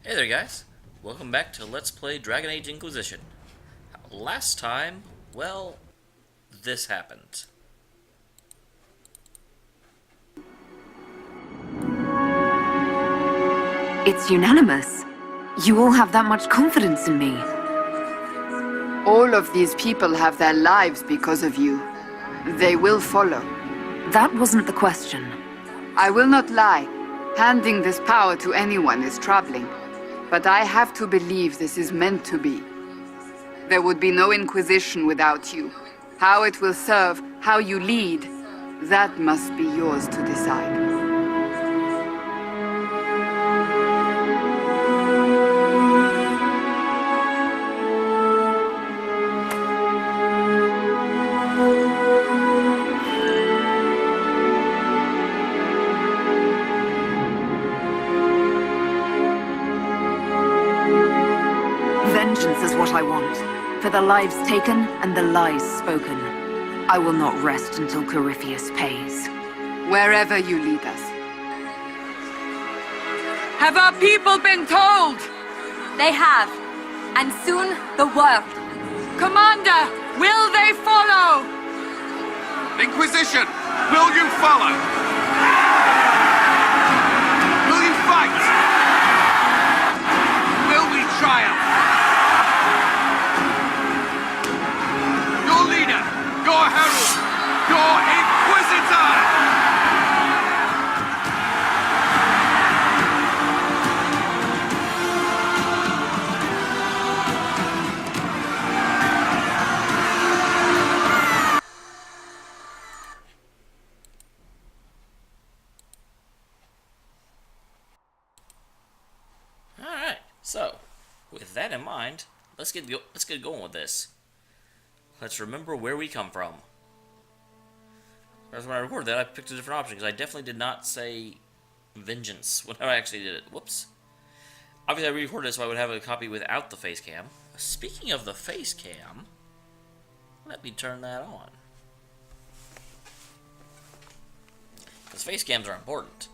Hey there, guys. Welcome back to Let's Play Dragon Age Inquisition. Last time, well, this happened. It's unanimous. You all have that much confidence in me. All of these people have their lives because of you. They will follow. That wasn't the question. I will not lie. Handing this power to anyone is troubling. But I have to believe this is meant to be. There would be no Inquisition without you. How it will serve, how you lead, that must be yours to decide. Vengeance is what I want. For the lives taken and the lies spoken. I will not rest until Corypheus pays. Wherever you lead us. Have our people been told? They have. And soon, the world. Commander, will they follow? Inquisition, will you follow? Will you fight? Will we triumph? Your leader, your herald, your Inquisitor! Alright, so, with that in mind, let's get going with this. Let's remember where we come from. Whereas when I recorded that, I picked a different option, because I definitely did not say vengeance when I actually did it. Whoops. Obviously, I re-recorded it so I would have a copy without the face cam. Speaking of the face cam, let me turn that on. Because face cams are important.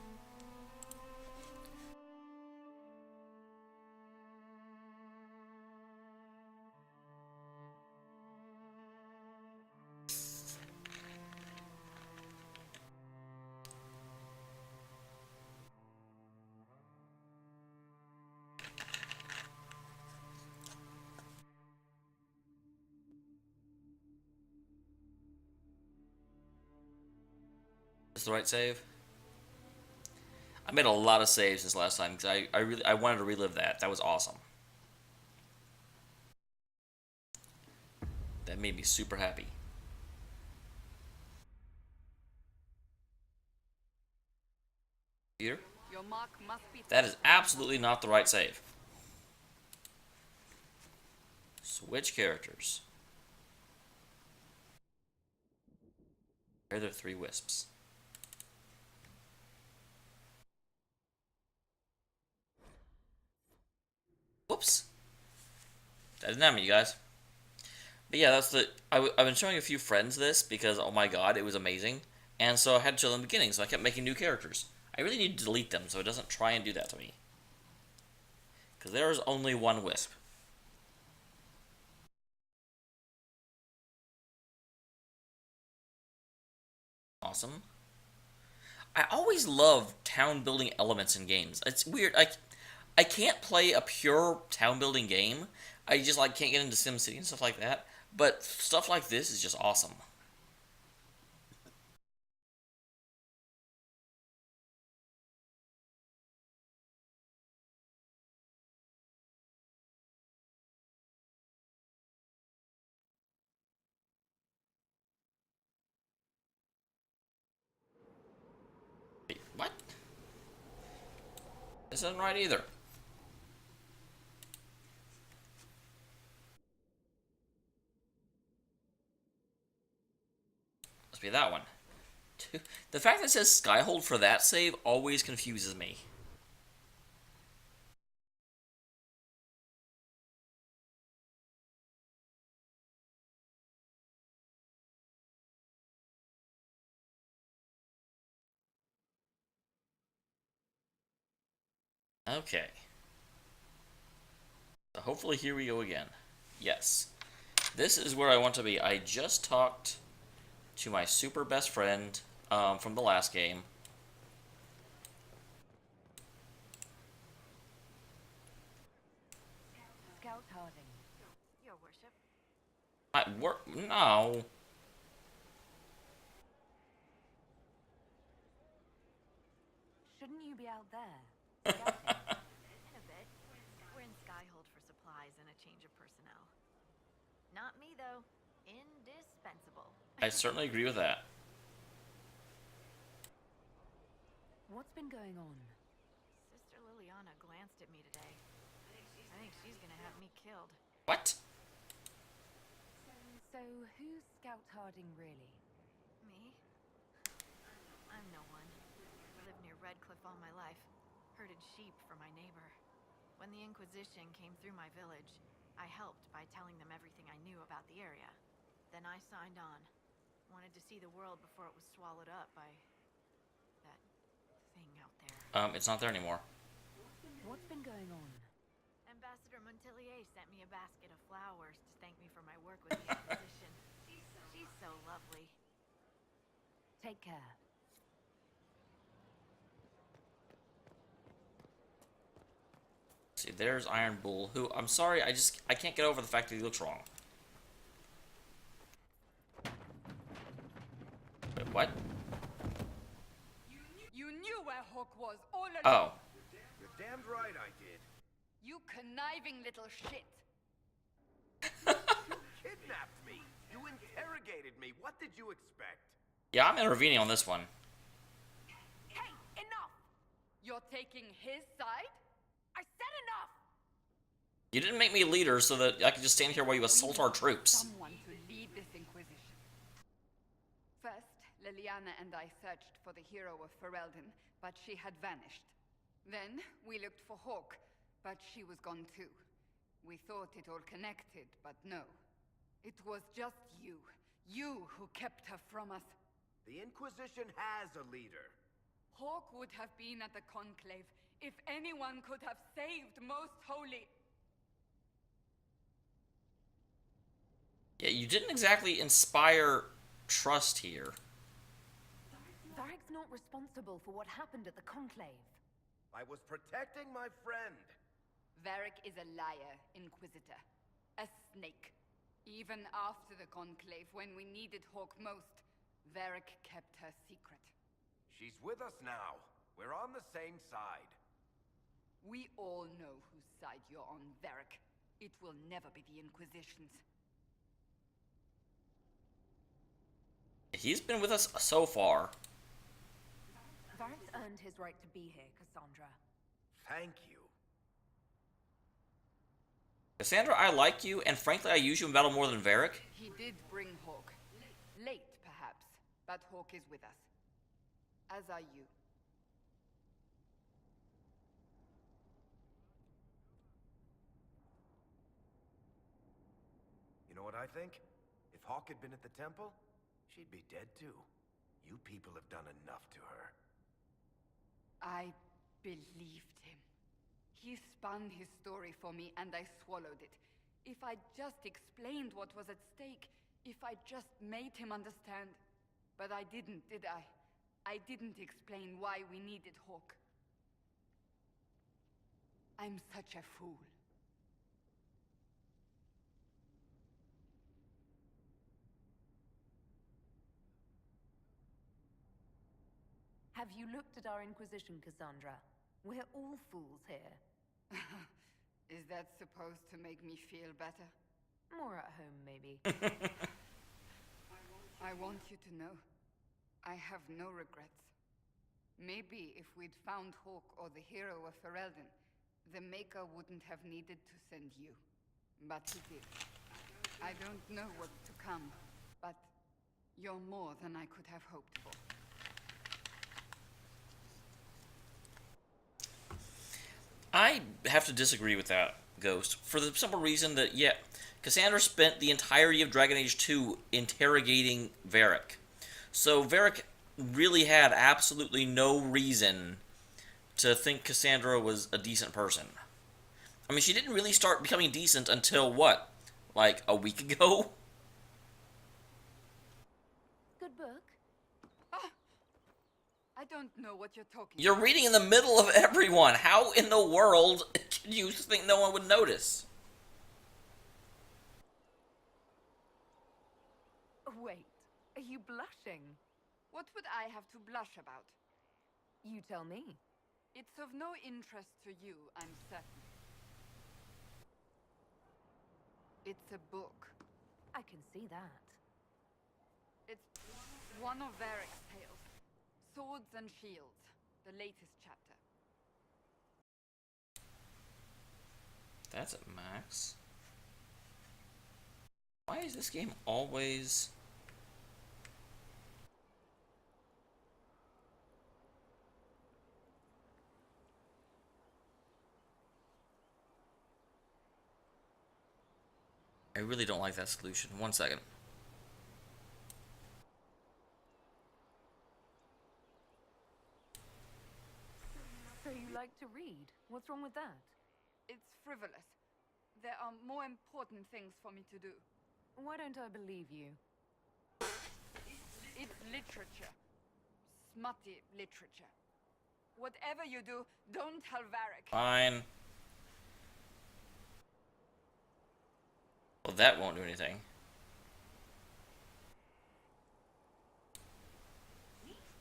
Is the right save? I made a lot of saves since last time because I wanted to relive that. That was awesome. That made me super happy. Peter? That is absolutely not the right save. Switch characters. There are the three wisps. Whoops. That didn't happen, you guys. But yeah, that's the... I've been showing a few friends this because, oh my god, it was amazing. And so I had to show them in the beginning, so I kept making new characters. I really need to delete them so it doesn't try and do that to me. Because there is only one wisp. Awesome. I always love town building elements in games. It's weird. I can't play a pure town building game. I just like can't get into SimCity and stuff like that. But stuff like this is just awesome. Wait, what? This isn't right either. Must be that one. The fact that it says Skyhold for that save always confuses me. Okay. Hopefully here we go again. Yes. This is where I want to be. I just talked to my super best friend from the last game. Scout Harding. Your worship. No. Shouldn't you be out there? In a bit. We're in Skyhold for supplies and a change of personnel. Not me, though. Indispensable. I certainly agree with that. What's been going on? Sister Liliana glanced at me today. I think she's gonna have me killed. What? So who's Scout Harding really? Me? I'm no one. I lived near Redcliffe all my life. Herded sheep for my neighbor. When the Inquisition came through my village, I helped by telling them everything I knew about the area. Then I signed on. Wanted to see the world before it was swallowed up by that thing out there. It's not there anymore. What's been going on? Ambassador Montelier sent me a basket of flowers to thank me for my work with the Inquisition. She's so lovely. Take care. See, there's Iron Bull, who, I'm sorry, I can't get over the fact that he looks wrong. Wait, what? You knew where Hawk was all along. Oh. You're damned right I did. You conniving little shit. Kidnapped me. You interrogated me. What did you expect? Yeah, I'm intervening on this one. Hey, enough! You're taking his side? I said enough! You didn't make me leader so that I could just stand here while you assault our troops. Someone to lead this Inquisition. First, Liliana and I searched for the hero of Ferelden, but she had vanished. Then, we looked for Hawk, but she was gone too. We thought it all connected, but no. It was just you. You who kept her from us. The Inquisition has a leader. Hawk would have been at the Conclave if anyone could have saved Most Holy. Yeah, you didn't exactly inspire trust here. Varric's not responsible for what happened at the Conclave. I was protecting my friend. Varric is a liar, Inquisitor. A snake. Even after the Conclave, when we needed Hawk most, Varric kept her secret. She's with us now. We're on the same side. We all know whose side you're on, Varric. It will never be the Inquisition's. He's been with us so far. Varric's earned his right to be here, Cassandra. Thank you. Cassandra, I like you, and frankly, I use you in battle more than Varric. He did bring Hawk. Late, perhaps, but Hawk is with us. As are you. You know what I think? If Hawk had been at the temple, she'd be dead too. You people have done enough to her. I believed him. He spun his story for me, and I swallowed it. If I just explained what was at stake, if I just made him understand. But I didn't, did I? I didn't explain why we needed Hawk. I'm such a fool. Have you looked at our Inquisition, Cassandra? We're all fools here. Is that supposed to make me feel better? More at home, maybe. I want you to know, I have no regrets. Maybe if we'd found Hawk or the hero of Ferelden, the Maker wouldn't have needed to send you. But he did. I don't know what's to come, but you're more than I could have hoped for. I have to disagree with that, Ghost, for the simple reason that, yeah, Cassandra spent the entirety of Dragon Age 2 interrogating Varric. So Varric really had absolutely no reason to think Cassandra was a decent person. I mean, she didn't really start becoming decent until what? Like a week ago? Good book. I don't know what you're talking You're about. reading in the middle of everyone. How in the world can you think no one would notice? Wait, are you blushing? What would I have to blush about? You tell me. It's of no interest to you, I'm certain. It's a book. I can see that. It's one of Varric's tales. Swords and Shields, the latest chapter. That's at max. Why is this game always... I really don't like that solution. 1 second. So you like to read? What's wrong with that? It's frivolous. There are more important things for me to do. Why don't I believe you? It's literature. Smutty literature. Whatever you do, don't tell Varric. Fine. Well, that won't do anything.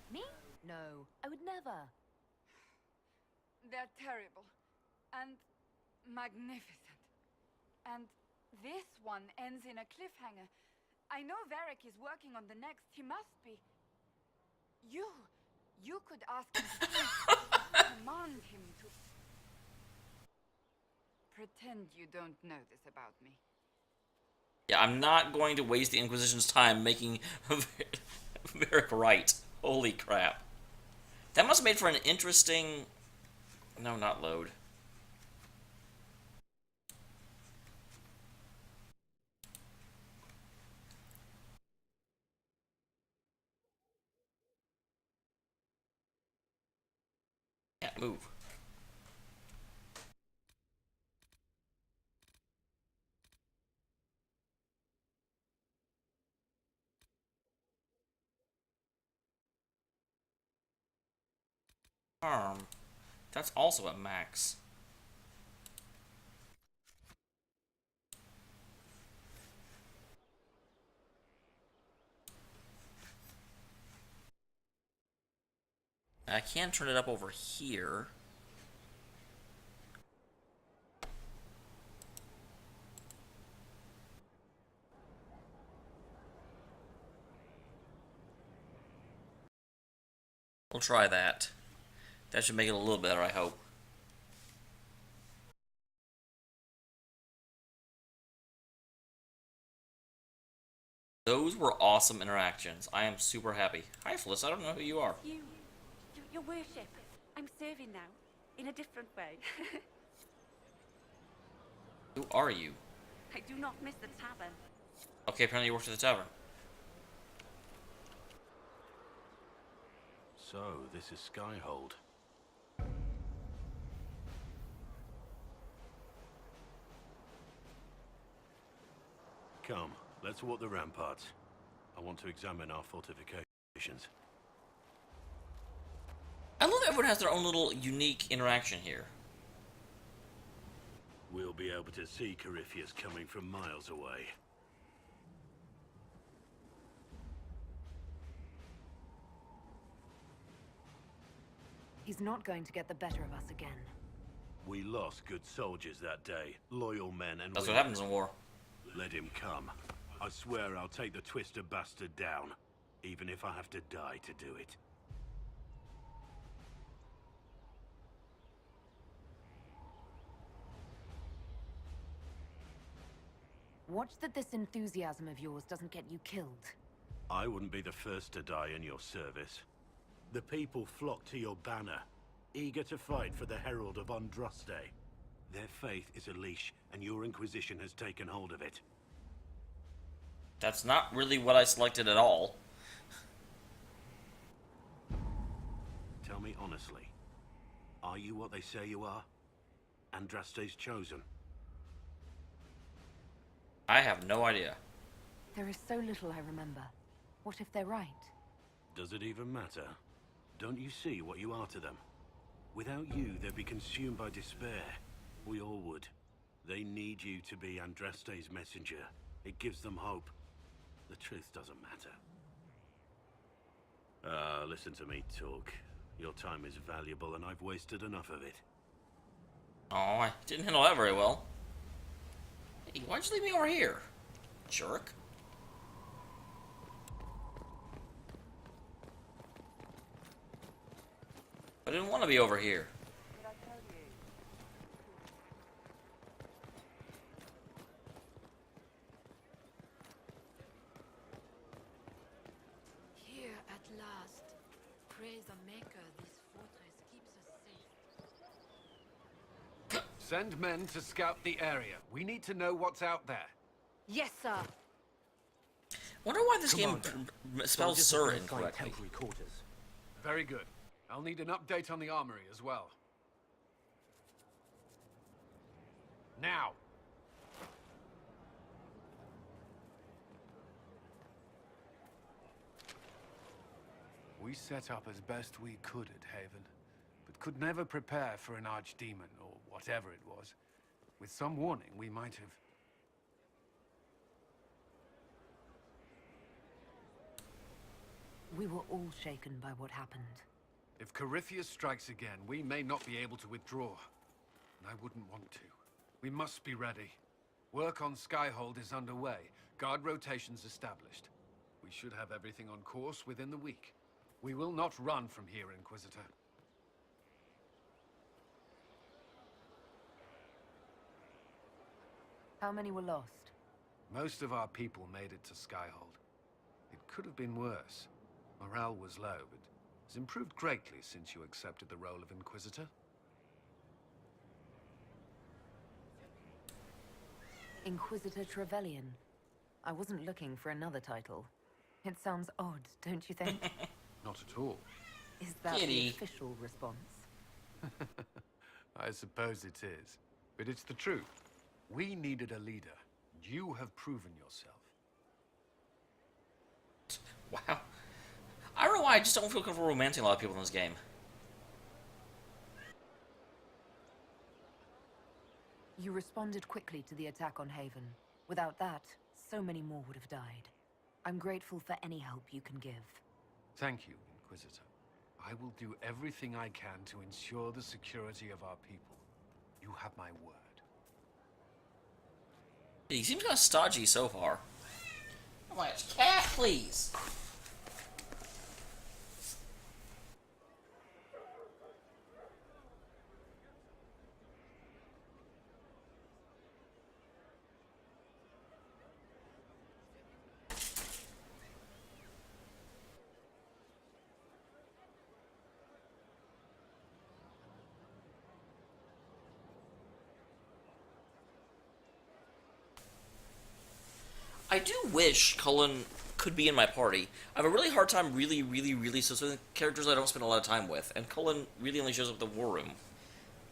Me? No, I would never. They're terrible. And magnificent. And this one ends in a cliffhanger. I know Varric is working on the next. He must be. You could ask him to command him to. Pretend you don't know this about me. Yeah, I'm not going to waste the Inquisition's time making Varric right. Holy crap. That must have made for an interesting... No, not load. Can't move. Harm. That's also at max. I can turn it up over here. We'll try that. That should make it a little better, I hope. Those were awesome interactions. I am super happy. Hi, Fliss. I don't know who you are. Your worship. I'm serving now, in a different way. Who are you? I do not miss the tavern. Okay, apparently you work at the tavern. So, this is Skyhold. Come, let's walk the ramparts. I want to examine our fortifications. I love everyone has their own little unique interaction here. We'll be able to see Corypheus coming from miles away. He's not going to get the better of us again. We lost good soldiers that day, loyal men and That's what women. happens in war. Let him come. I swear I'll take the Twister bastard down, even if I have to die to do it. Watch that this enthusiasm of yours doesn't get you killed. I wouldn't be the first to die in your service. The people flock to your banner, eager to fight for the Herald of Andraste. Their faith is a leash, and your Inquisition has taken hold of it. That's not really what I selected at all. Tell me honestly, are you what they say you are? Andraste's chosen. I have no idea. There is so little I remember. What if they're right? Does it even matter? Don't you see what you are to them? Without you, they'd be consumed by despair. We all would. They need you to be Andraste's messenger. It gives them hope. The truth doesn't matter. Listen to me talk. Your time is valuable and I've wasted enough of it. Oh, I didn't handle that very well. Hey, why'd you leave me over here? Jerk. I didn't want to be over here. Here at last. Praise the Maker, this fortress keeps us safe. Send men to scout the area. We need to know what's out there. Yes, sir. Wonder why this game Commander, spells soldiers Sir have been assigned incorrectly. temporary quarters. Very good. I'll need an update on the armory as well. Now! We set up as best we could at Haven, but could never prepare for an archdemon, or whatever it was. With some warning, we might have... We were all shaken by what happened. If Corypheus strikes again, we may not be able to withdraw. And I wouldn't want to. We must be ready. Work on Skyhold is underway. Guard rotations established. We should have everything on course within the week. We will not run from here, Inquisitor. How many were lost? Most of our people made it to Skyhold. It could have been worse. Morale was low, but has improved greatly since you accepted the role of Inquisitor. Inquisitor Trevelyan. I wasn't looking for another title. It sounds odd, don't you think? Not at all. Is that Kitty. the official response? I suppose it is. But it's the truth. We needed a leader. You have proven yourself. Wow. I don't know why I just don't feel comfortable romancing a lot of people in this game. You responded quickly to the attack on Haven. Without that, so many more would have died. I'm grateful for any help you can give. Thank you, Inquisitor. I will do everything I can to ensure the security of our people. You have my word. He seems kind of stodgy so far. I'm like, cat, please. I do wish Cullen could be in my party. I have a really hard time really associating characters I don't spend a lot of time with, and Cullen really only shows up at the War Room.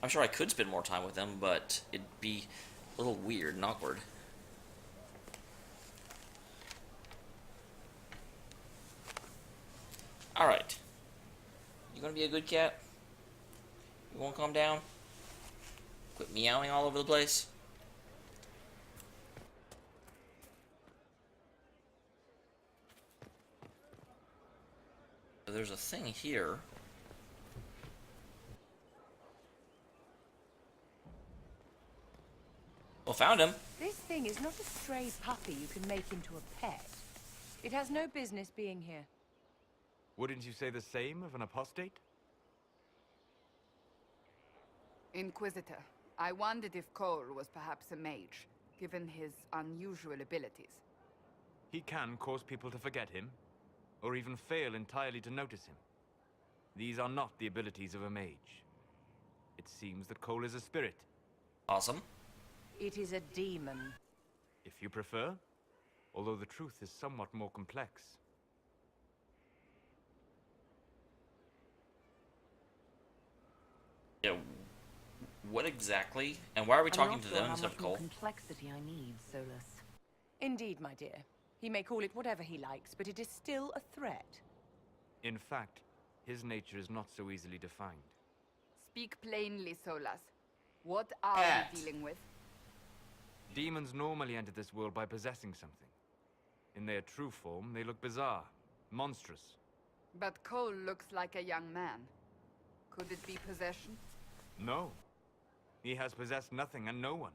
I'm sure I could spend more time with him, but it'd be a little weird and awkward. Alright. You gonna be a good cat? You won't calm down? Quit meowing all over the place? There's a thing here. Well, found him. This thing is not a stray puppy you can make into a pet. It has no business being here. Wouldn't you say the same of an apostate? Inquisitor, I wondered if Cole was perhaps a mage, given his unusual abilities. He can cause people to forget him, or even fail entirely to notice him. These are not the abilities of a mage. It seems that Cole is a spirit. Awesome. It is a demon. If you prefer, although the truth is somewhat more complex. Yeah. what exactly, and why are we talking I'm not to sure them how instead much of more Cole? complexity I need, Solus. Indeed, my dear. He may call it whatever he likes, but it is still a threat. In fact, his nature is not so easily defined. Speak plainly, Solas. What are Cat. we dealing with? Demons normally enter this world by possessing something. In their true form, they look bizarre, monstrous. But Cole looks like a young man. Could it be possession? No. He has possessed nothing and no one.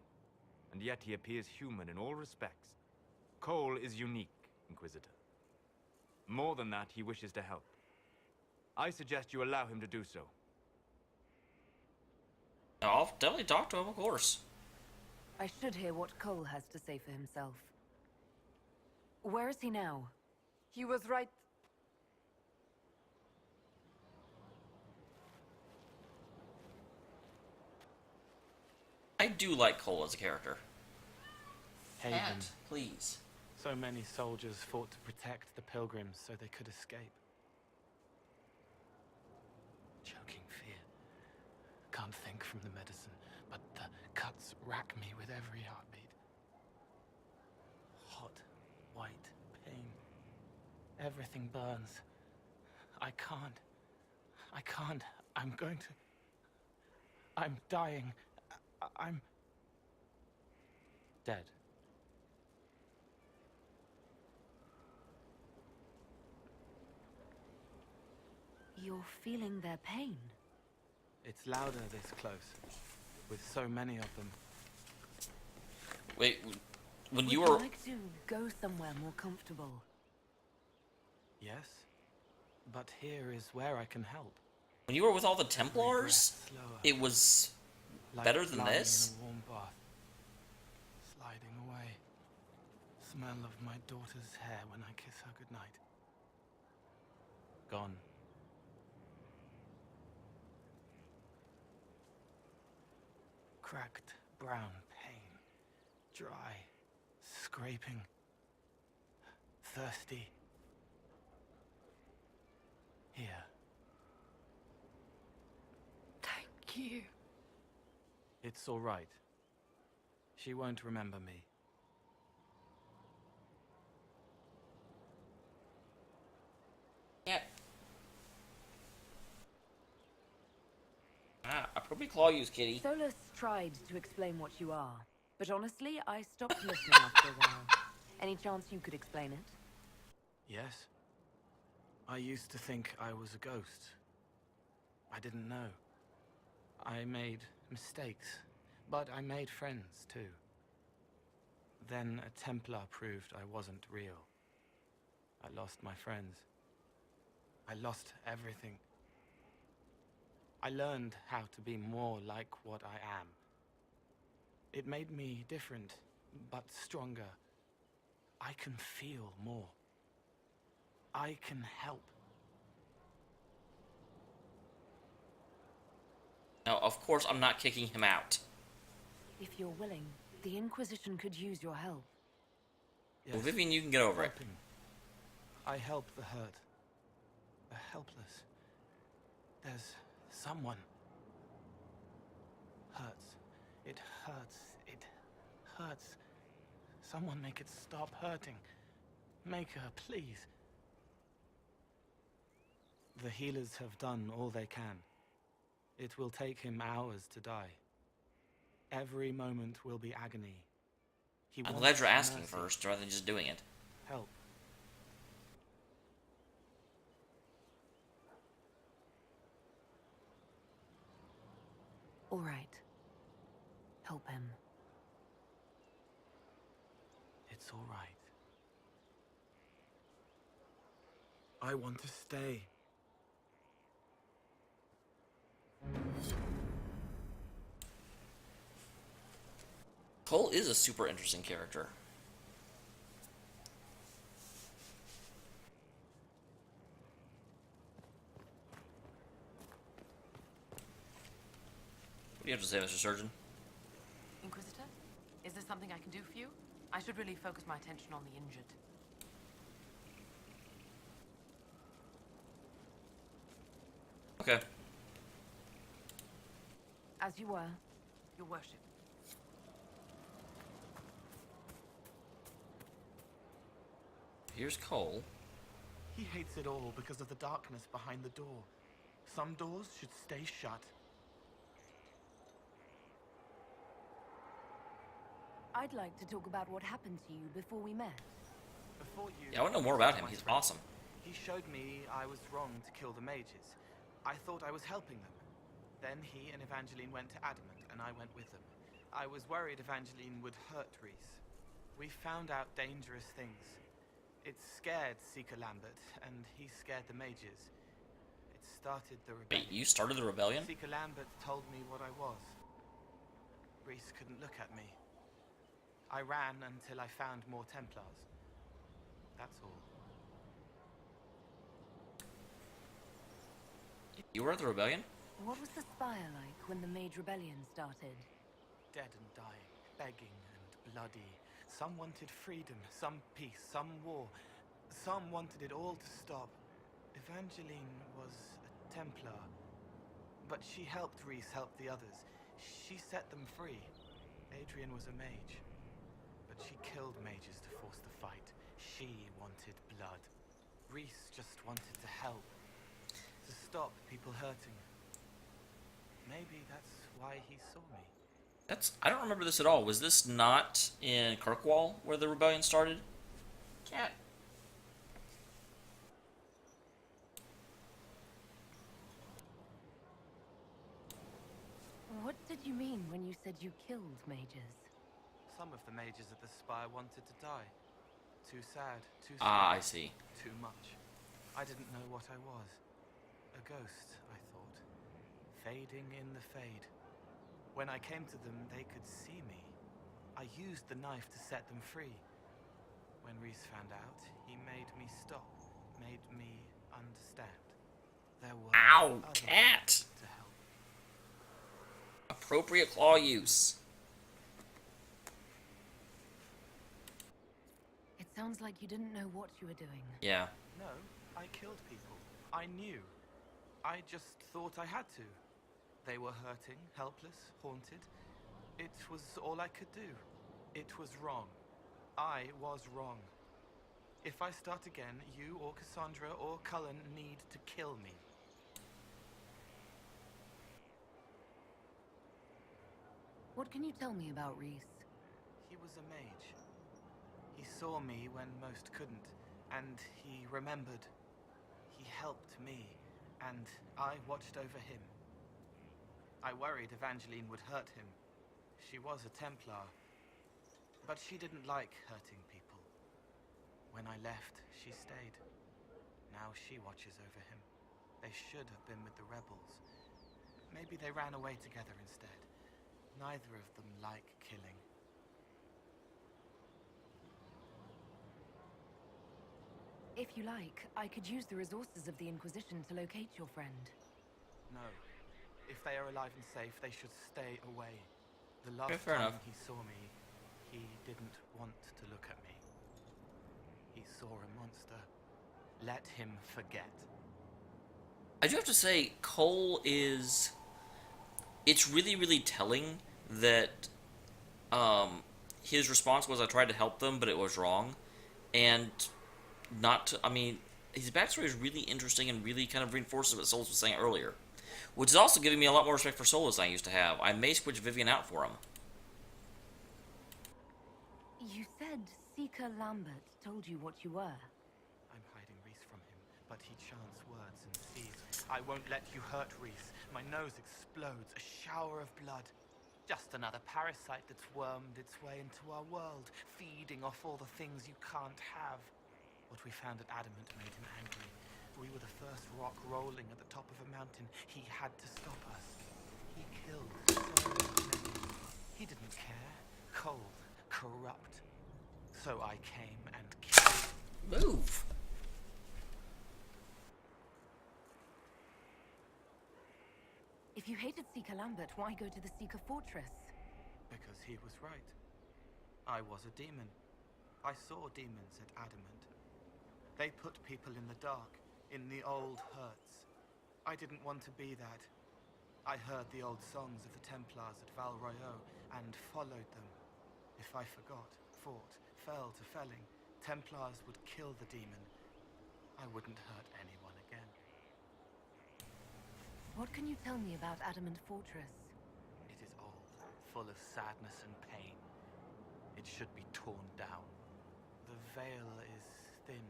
And yet he appears human in all respects. Cole is unique, Inquisitor. More than that, he wishes to help. I suggest you allow him to do so. I'll definitely talk to him, of course. I should hear what Cole has to say for himself. Where is he now? He was right. I do like Cole as a character. Haven. Cat, please. So many soldiers fought to protect the pilgrims so they could escape. Choking fear. Can't think from the medicine, but the cuts rack me with every heartbeat. Hot, white pain. Everything burns. I can't. I'm going to... I'm dying. I'm... dead. You're feeling their pain. It's louder this close, with so many of them. Wait, when Would you you were... like to go somewhere more comfortable? Yes, but here is where I can help. When you were with all the Templars, Slower, it was like better than lying this? in a warm bath, sliding away. Smell of my daughter's hair when I kiss her goodnight. Gone. Cracked brown pain, dry, scraping, thirsty. Here. Thank you. It's all right. She won't remember me. Yeah. Ah, I probably claw you, kitty. Solus tried to explain what you are, but honestly, I stopped listening after a while. Any chance you could explain it? Yes. I used to think I was a ghost. I didn't know. I made mistakes, but I made friends too. Then a Templar proved I wasn't real. I lost my friends. I lost everything. I learned how to be more like what I am. It made me different, but stronger. I can feel more. I can help. Now, of course, I'm not kicking him out. If you're willing, the Inquisition could use your help. Yes, Well, Vivian, you can get over it. helping. I help the hurt. The helpless. There's someone. Hurts. It hurts. It hurts. Someone make it stop hurting. Make her, please. The healers have done all they can. It will take him hours to die. Every moment will be agony. He I'm wants glad you're asking mercy. first, rather than just doing it. Help. All right. Help him. It's all right. I want to stay. Cole is a super interesting character. What do you have to say, Mr. Surgeon? Inquisitor? Is there something I can do for you? I should really focus my attention on the injured. Okay. As you were, Your worship. Here's Cole. He hates it all because of the darkness behind the door. Some doors should stay shut. I'd like to talk about what happened to you before we met. Before you... Yeah, I want to know more about him. He's awesome. He showed me I was wrong to kill the mages. I thought I was helping them. Then he and Evangeline went to Adamant, and I went with them. I was worried Evangeline would hurt Reese. We found out dangerous things. It scared Seeker Lambert, and he scared the mages. It started the rebellion. Wait, you started the rebellion? Seeker Lambert told me what I was. Reese couldn't look at me. I ran until I found more Templars. That's all. You were at the rebellion? What was the spire like when the Mage Rebellion started? Dead and dying, begging and bloody. Some wanted freedom, some peace, some war. Some wanted it all to stop. Evangeline was a Templar, but she helped Reese help the others. She set them free. Adrian was a mage, but she killed mages to force the fight. She wanted blood. Reese just wanted to help, to stop people hurting. Maybe that's why he saw me. I don't remember this at all. Was this not in Kirkwall where the rebellion started? Cat. What did you mean when you said you killed mages? Some of the mages at the spire wanted to die. Too sad, too sad. Ah, I see. Too much. I didn't know what I was. A ghost, I thought. Fading in the fade. When I came to them, they could see me. I used the knife to set them free. When Reese found out, he made me stop, made me understand. There were Ow, others cat! to help. Appropriate claw use. It sounds like you didn't know what you were doing. Yeah. No, I killed people. I knew. I just thought I had to. They were hurting, helpless, haunted. It was all I could do. It was wrong. I was wrong. If I start again, you or Cassandra or Cullen need to kill me. What can you tell me about Reese? He was a mage. He saw me when most couldn't, and he remembered. He helped me, and I watched over him. I worried Evangeline would hurt him. She was a Templar, but she didn't like hurting people. When I left, she stayed. Now she watches over him. They should have been with the rebels. Maybe they ran away together instead. Neither of them like killing. If you like, I could use the resources of the Inquisition to locate your friend. No. If they are alive and safe, they should stay away. The last fair time enough. he saw me, he didn't want to look at me. He saw a monster. Let him forget. I do have to say, Cole is... It's really, really telling that his response was, I tried to help them, but it was wrong. And not to... I mean, his backstory is really interesting and really kind of reinforces what Solus was saying earlier. Which is also giving me a lot more respect for Solus than I used to have. I may switch Vivian out for him. You said Seeker Lambert told you what you were. I'm hiding Reese from him, but he chants words and sees. I won't let you hurt Reese. My nose explodes, a shower of blood. Just another parasite that's wormed its way into our world, feeding off all the things you can't have. What we found at Adamant made him angry. We were the first rock rolling at the top of a mountain. He had to stop us. He killed so many. He didn't care. Cold, corrupt. So I came and killed. Move! If you hated Seeker Lambert, why go to the Seeker Fortress? Because he was right. I was a demon. I saw demons at Adamant. They put people in the dark, in the old hurts. I didn't want to be that. I heard the old songs of the Templars at Val Royeaux and followed them. If I forgot, fought, fell to felling, Templars would kill the demon. I wouldn't hurt anyone again. What can you tell me about Adamant Fortress? It is old, full of sadness and pain. It should be torn down. The veil is thin.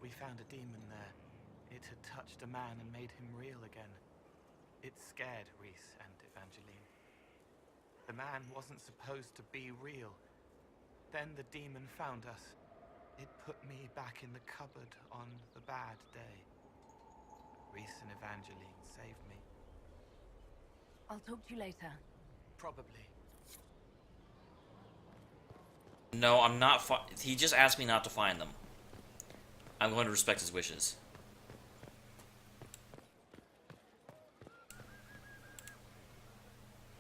We found a demon there. It had touched a man and made him real again. It scared Rhys and Evangeline. The man wasn't supposed to be real. Then the demon found us. It put me back in the cupboard on the bad day. Rhys and Evangeline saved me. I'll talk to you later. Probably. No, I'm not. He just asked me not to find them. I'm going to respect his wishes.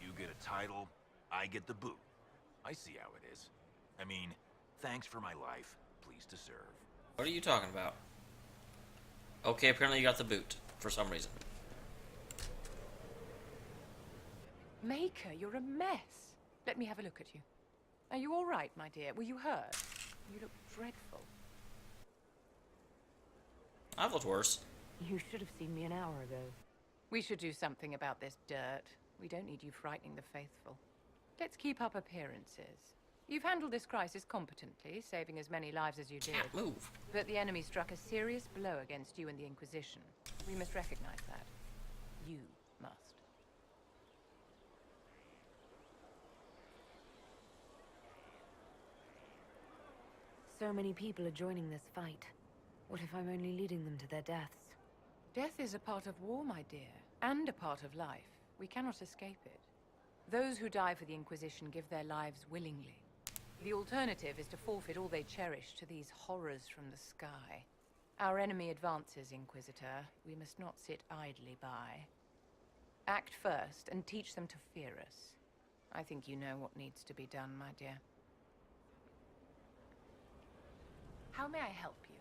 You get a title, I get the boot. I see how it is. I mean, thanks for my life. Pleased to serve. What are you talking about? Okay, apparently you got the boot for some reason. Maker, you're a mess. Let me have a look at you. Are you all right, my dear? Were you hurt? You look dreadful. I've looked worse. You should have seen me an hour ago. We should do something about this dirt. We don't need you frightening the faithful. Let's keep up appearances. You've handled this crisis competently, saving as many lives as you did. Can't move. But the enemy struck a serious blow against you and the Inquisition. We must recognize that. You must. So many people are joining this fight. What if I'm only leading them to their deaths? Death is a part of war, my dear, and a part of life. We cannot escape it. Those who die for the Inquisition give their lives willingly. The alternative is to forfeit all they cherish to these horrors from the sky. Our enemy advances, Inquisitor. We must not sit idly by. Act first and teach them to fear us. I think you know what needs to be done, my dear. How may I help you?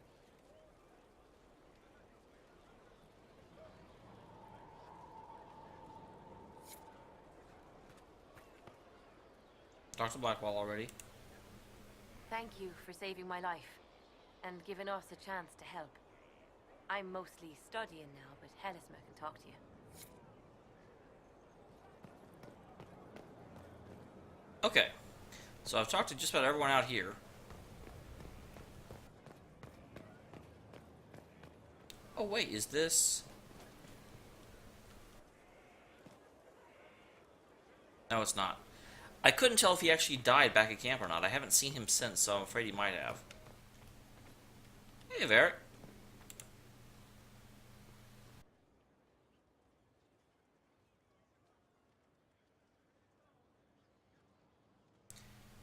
Dr. Blackwell already. Thank you for saving my life, and giving us a chance to help. I'm mostly studying now, but Hellesma can talk to you. Okay. So I've talked to just about everyone out here. Oh wait, is this... No, it's not. I couldn't tell if he actually died back at camp or not. I haven't seen him since, so I'm afraid he might have. Hey, Varric.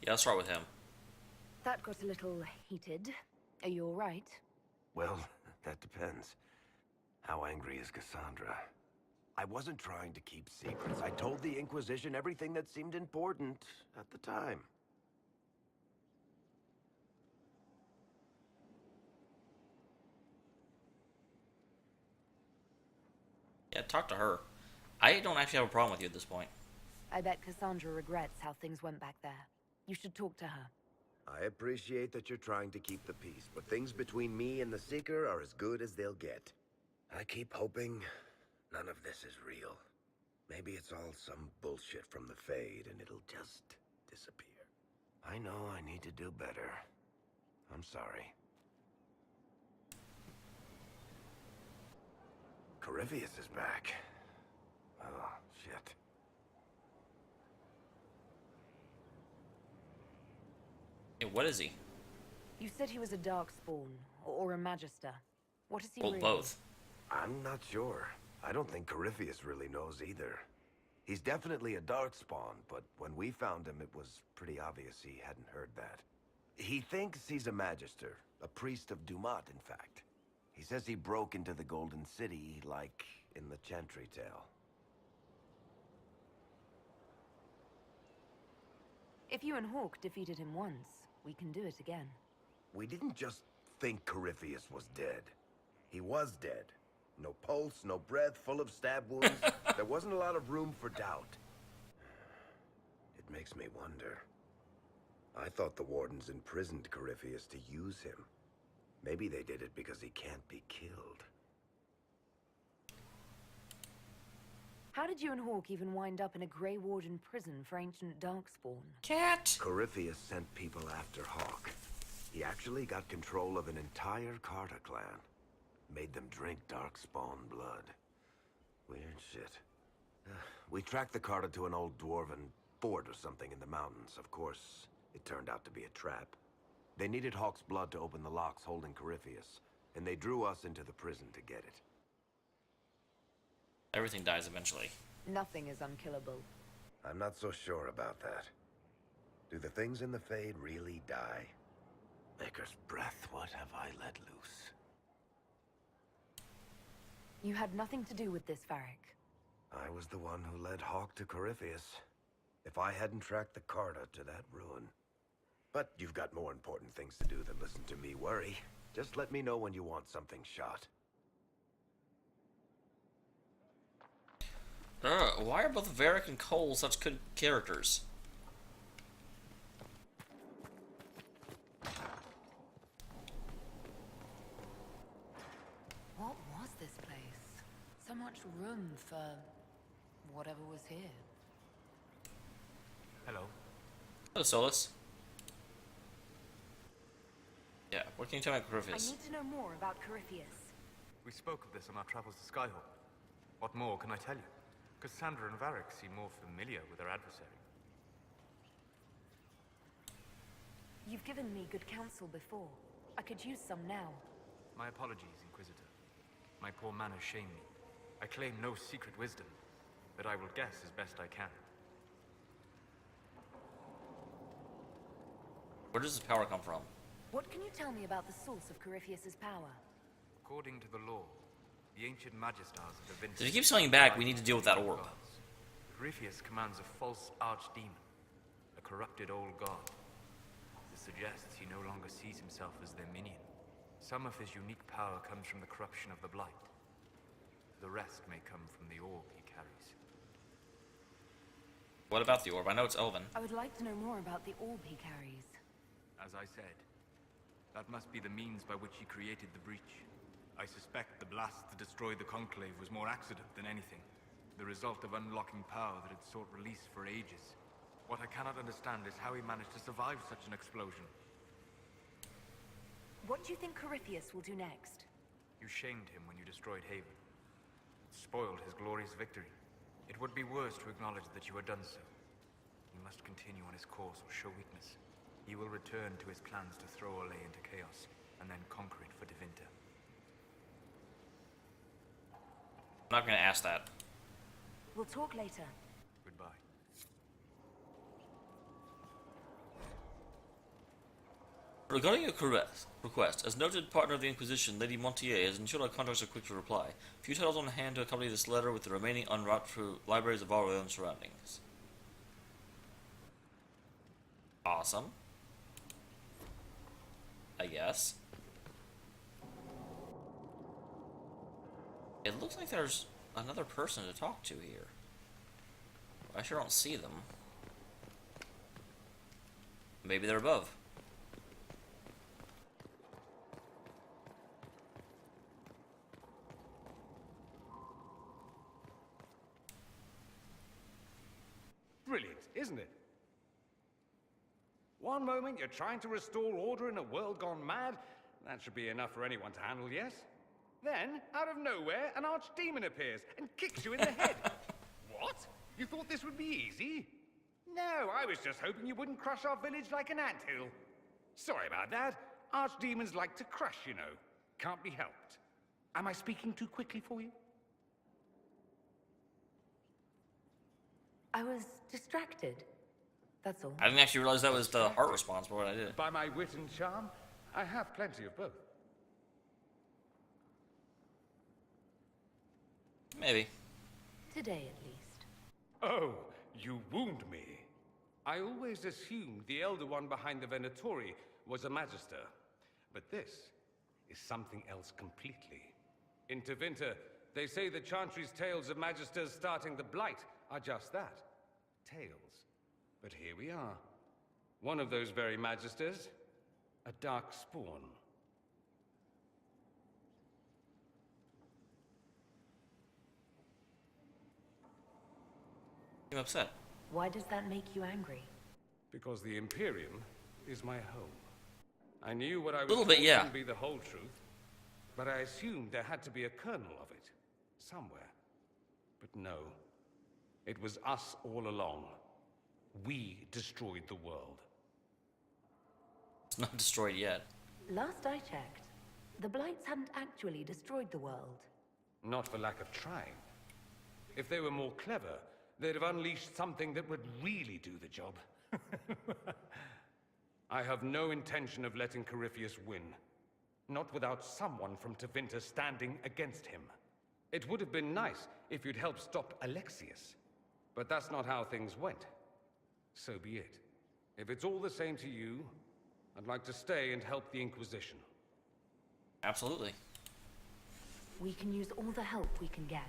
Yeah, let's start with him. That got a little heated. Are you all right? Well, that depends. How angry is Cassandra? I wasn't trying to keep secrets. I told the Inquisition everything that seemed important at the time. Yeah, talk to her. I don't actually have a problem with you at this point. I bet Cassandra regrets how things went back there. You should talk to her. I appreciate that you're trying to keep the peace, but things between me and the Seeker are as good as they'll get. I keep hoping none of this is real. Maybe it's all some bullshit from the Fade and it'll just disappear. I know I need to do better. I'm sorry. Corypheus is back. Oh, shit. Hey, what is he? You said he was a Darkspawn, or a Magister. What is he Well, really? both. I'm not sure. I don't think Corypheus really knows either. He's definitely a Darkspawn, but when we found him, it was pretty obvious he hadn't heard that. He thinks he's a Magister, a priest of Dumat, in fact. He says he broke into the Golden City, like in the Chantry tale. If you and Hawke defeated him once, we can do it again. We didn't just think Corypheus was dead. He was dead. No pulse, no breath, full of stab wounds. There wasn't a lot of room for doubt. It makes me wonder. I thought the Wardens imprisoned Corypheus to use him. Maybe they did it because he can't be killed. How did you and Hawke even wind up in a Grey Warden prison for ancient Darkspawn? Cat! Corypheus sent people after Hawke. He actually got control of an entire Carter clan. Made them drink Darkspawn blood. Weird shit. We tracked the Carter to an old dwarven fort or something in the mountains. Of course, it turned out to be a trap. They needed Hawke's blood to open the locks holding Corypheus, and they drew us into the prison to get it. Everything dies eventually. Nothing is unkillable. I'm not so sure about that. Do the things in the Fade really die? Maker's breath, what have I let loose? You had nothing to do with this, Varric. I was the one who led Hawke to Corypheus. If I hadn't tracked the Carter to that ruin. But you've got more important things to do than listen to me worry. Just let me know when you want something shot. Why are both Varric and Cole such good characters? What was this place? So much room for whatever was here. Hello. Hello, Solus. Yeah, what can you tell me about Corypheus? I need to know more about Corypheus. We spoke of this on our travels to Skyhawk. What more can I tell you? Cassandra and Varric seem more familiar with their adversary. You've given me good counsel before. I could use some now. My apologies, Inquisitor. My poor manners shame me. I claim no secret wisdom, but I will guess as best I can. Where does his power come from? What can you tell me about the source of Corypheus's power? According to the law, the ancient Magistars of Divinity... If he keeps coming back, we need to deal with that orb. Corypheus commands a false archdemon, a corrupted old god. This suggests he no longer sees himself as their minion. Some of his unique power comes from the corruption of the Blight. The rest may come from the orb he carries. What about the orb? I know it's Elven. I would like to know more about the orb he carries. As I said, that must be the means by which he created the breach. I suspect the blast to destroy the Conclave was more accident than anything. The result of unlocking power that had sought release for ages. What I cannot understand is how he managed to survive such an explosion. What do you think Corypheus will do next? You shamed him when you destroyed Haven. It spoiled his glorious victory. It would be worse to acknowledge that you had done so. He must continue on his course or show weakness. He will return to his plans to throw Olay into chaos, and then conquer it for Divinta. I'm not going to ask that. We'll talk later. Goodbye. Regarding your request, as noted partner of the Inquisition, Lady Montier has ensured our contacts are quick to reply. Few titles on hand to accompany this letter with the remaining en route through libraries of our own surroundings. Awesome. I guess. It looks like there's another person to talk to here. I sure don't see them. Maybe they're above. Brilliant, isn't it? One moment you're trying to restore order in a world gone mad. That should be enough for anyone to handle, yes? Then, out of nowhere, an archdemon appears and kicks you in the head. What? You thought this would be easy? No, I was just hoping you wouldn't crush our village like an anthill. Sorry about that. Archdemons like to crush, you know. Can't be helped. Am I speaking too quickly for you? I was distracted. That's all. I didn't actually realize that was the heart response, but what I did. By my wit and charm, I have plenty of both. Maybe. Today, at least. Oh, you wound me. I always assumed the Elder One behind the Venatori was a Magister. But this is something else completely. In Tevinter, they say the Chantry's tales of Magisters starting the Blight are just that. Tales. But here we are. One of those very Magisters, a dark spawn. I'm upset. Why does that make you angry? Because the Imperium is my home. I knew what I was Little bit, told yeah. wouldn't be the whole truth, but I assumed there had to be a kernel of it, somewhere. But no, it was us all along. We destroyed the world. It's not destroyed yet. Last I checked, the Blights hadn't actually destroyed the world. Not for lack of trying. If they were more clever, they'd have unleashed something that would really do the job. I have no intention of letting Corypheus win. Not without someone from Tevinter standing against him. It would have been nice if you'd helped stop Alexius. But that's not how things went. So be it. If it's all the same to you, I'd like to stay and help the Inquisition. Absolutely. We can use all the help we can get.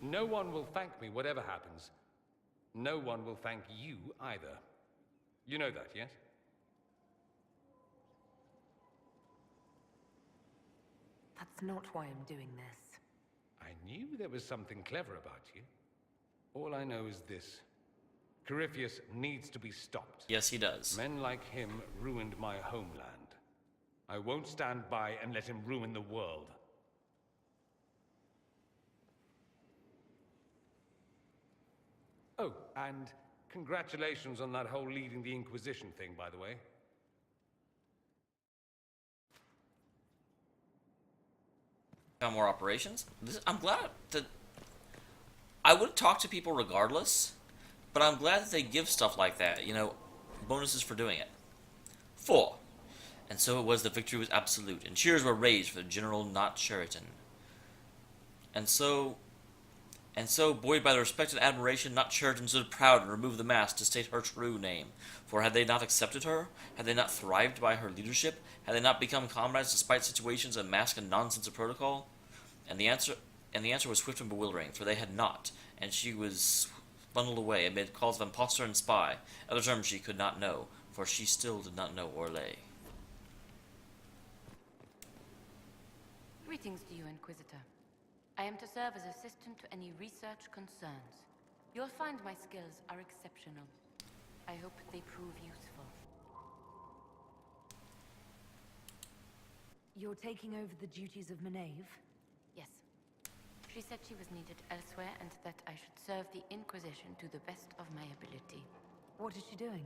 No one will thank me whatever happens. No one will thank you either. You know that, yes? That's not why I'm doing this. I knew there was something clever about you. All I know is this. Corypheus needs to be stopped. Yes, he does. Men like him ruined my homeland. I won't stand by and let him ruin the world. Oh, and congratulations on that whole leading the Inquisition thing, by the way. Got more operations. I'm glad that I would talk to people regardless, but I'm glad that they give stuff like that. You know, bonuses for doing it. 4. And so it was that victory was absolute, and cheers were raised for General Not Sheraton. And so, buoyed by the respect and admiration, Not Sheraton stood proud and removed the mask to state her true name. For had they not accepted her? Had they not thrived by her leadership? Had they not become comrades despite situations of mask and nonsense of protocol? And the answer was swift and bewildering, for they had not, and she was bundled away amid calls of impostor and spy, other terms she could not know, for she still did not know Orlais. Greetings to you, Inquisitor. I am to serve as assistant to any research concerns. You'll find my skills are exceptional. I hope they prove useful. You're taking over the duties of Maeve? Yes. She said she was needed elsewhere and that I should serve the Inquisition to the best of my ability. What is she doing?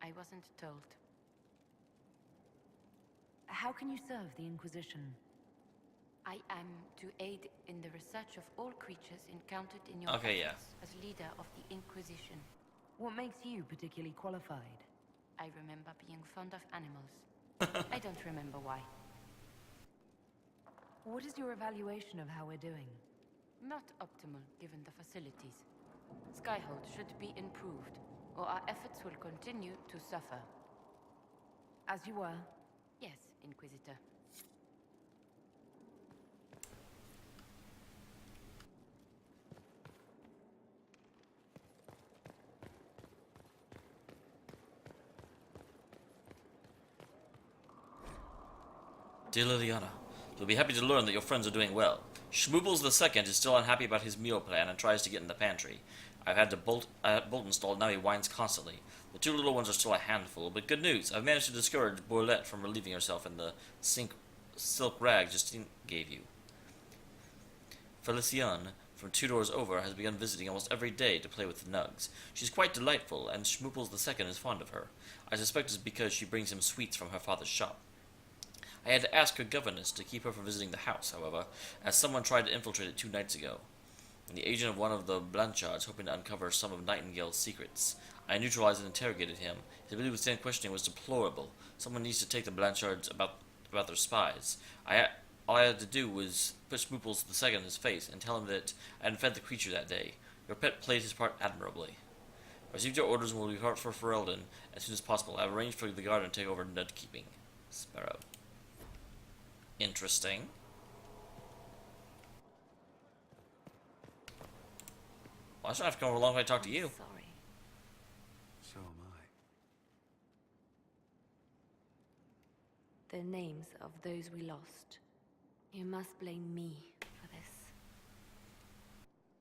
I wasn't told. How can you serve the Inquisition? I am to aid in the research of all creatures encountered in your efforts as leader of the Inquisition. What makes you particularly qualified? I remember being fond of animals. I don't remember why. What is your evaluation of how we're doing? Not optimal, given the facilities. Skyhold should be improved, or our efforts will continue to suffer. As you were? Yes, Inquisitor. Dear Liliana, you'll be happy to learn that your friends are doing well. Schmoobles II is still unhappy about his meal plan and tries to get in the pantry. I've had to bolt installed, now he whines constantly. The 2 little ones are still a handful, but good news, I've managed to discourage Bourlette from relieving herself in the silk rag Justine gave you. Feliciane, from 2 doors over, has begun visiting almost every day to play with the nugs. She's quite delightful, and Schmoobles II is fond of her. I suspect it's because she brings him sweets from her father's shop. I had to ask her governess to keep her from visiting the house, however, as someone tried to infiltrate it 2 nights ago. The agent of one of the Blanchards, hoping to uncover some of Nightingale's secrets. I neutralized and interrogated him. His ability to withstand questioning was deplorable. Someone needs to take the Blanchards about their spies. All I had to do was put Schmooples II in his face and tell him that I had fed the creature that day. Your pet played his part admirably. I received your orders and will depart for Ferelden as soon as possible. I have arranged for the garden to take over nut keeping. Sparrow. Interesting. Well, I should have to come over a long way to talk to you. Sorry. So am I. The names of those we lost. You must blame me for this.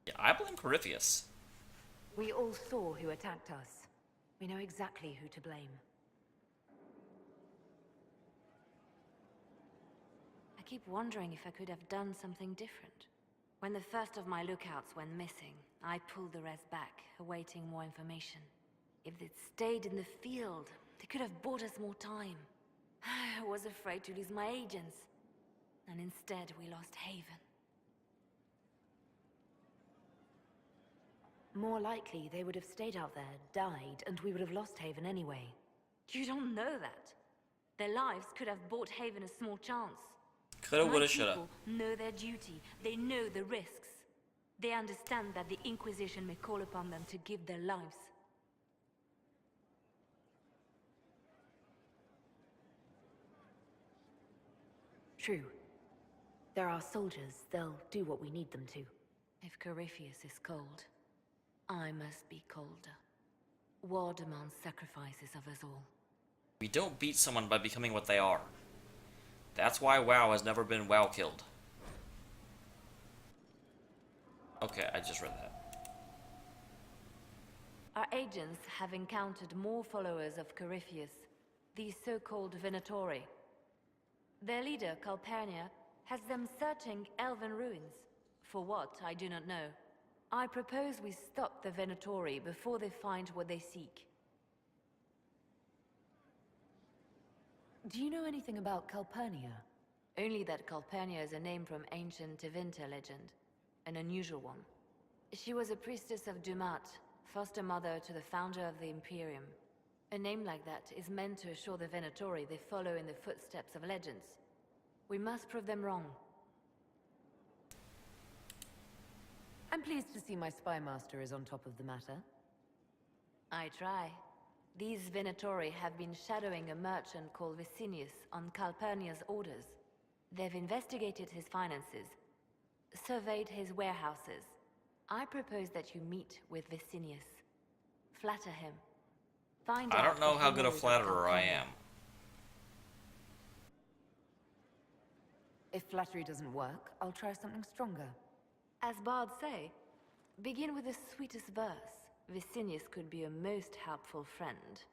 Yeah, I blame Corypheus. We all saw who attacked us. We know exactly who to blame. I keep wondering if I could have done something different. When the first of my lookouts went missing, I pulled the rest back, awaiting more information. If they'd stayed in the field, they could have bought us more time. I was afraid to lose my agents. And instead, we lost Haven. More likely, they would have stayed out there, died, and we would have lost Haven anyway. You don't know that. Their lives could have bought Haven a small chance. Coulda, woulda, My shoulda. people know their duty. They know the risks. They understand that the Inquisition may call upon them to give their lives. True. They're our soldiers. They'll do what we need them to. If Corypheus is cold, I must be colder. War demands sacrifices of us all. We don't beat someone by becoming what they are. That's why WoW has never been WoW killed. Okay, I just read that. Our agents have encountered more followers of Corypheus, these so-called Venatori. Their leader, Calpurnia, has them searching elven ruins. For what, I do not know. I propose we stop the Venatori before they find what they seek. Do you know anything about Calpurnia? Only that Calpurnia is a name from ancient Tevinter legend. An unusual one. She was a priestess of Dumat, foster mother to the founder of the Imperium. A name like that is meant to assure the Venatori they follow in the footsteps of legends. We must prove them wrong. I'm pleased to see my spy master is on top of the matter. I try. These Venatori have been shadowing a merchant called Vicinius on Calpurnia's orders. They've investigated his finances, surveyed his warehouses. I propose that you meet with Vicinius. Flatter him. Find out I don't know what how he good a knows of flatterer I Calpurnia. am. If flattery doesn't work, I'll try something stronger. As bards say, begin with the sweetest verse. Vicinius could be a most helpful friend.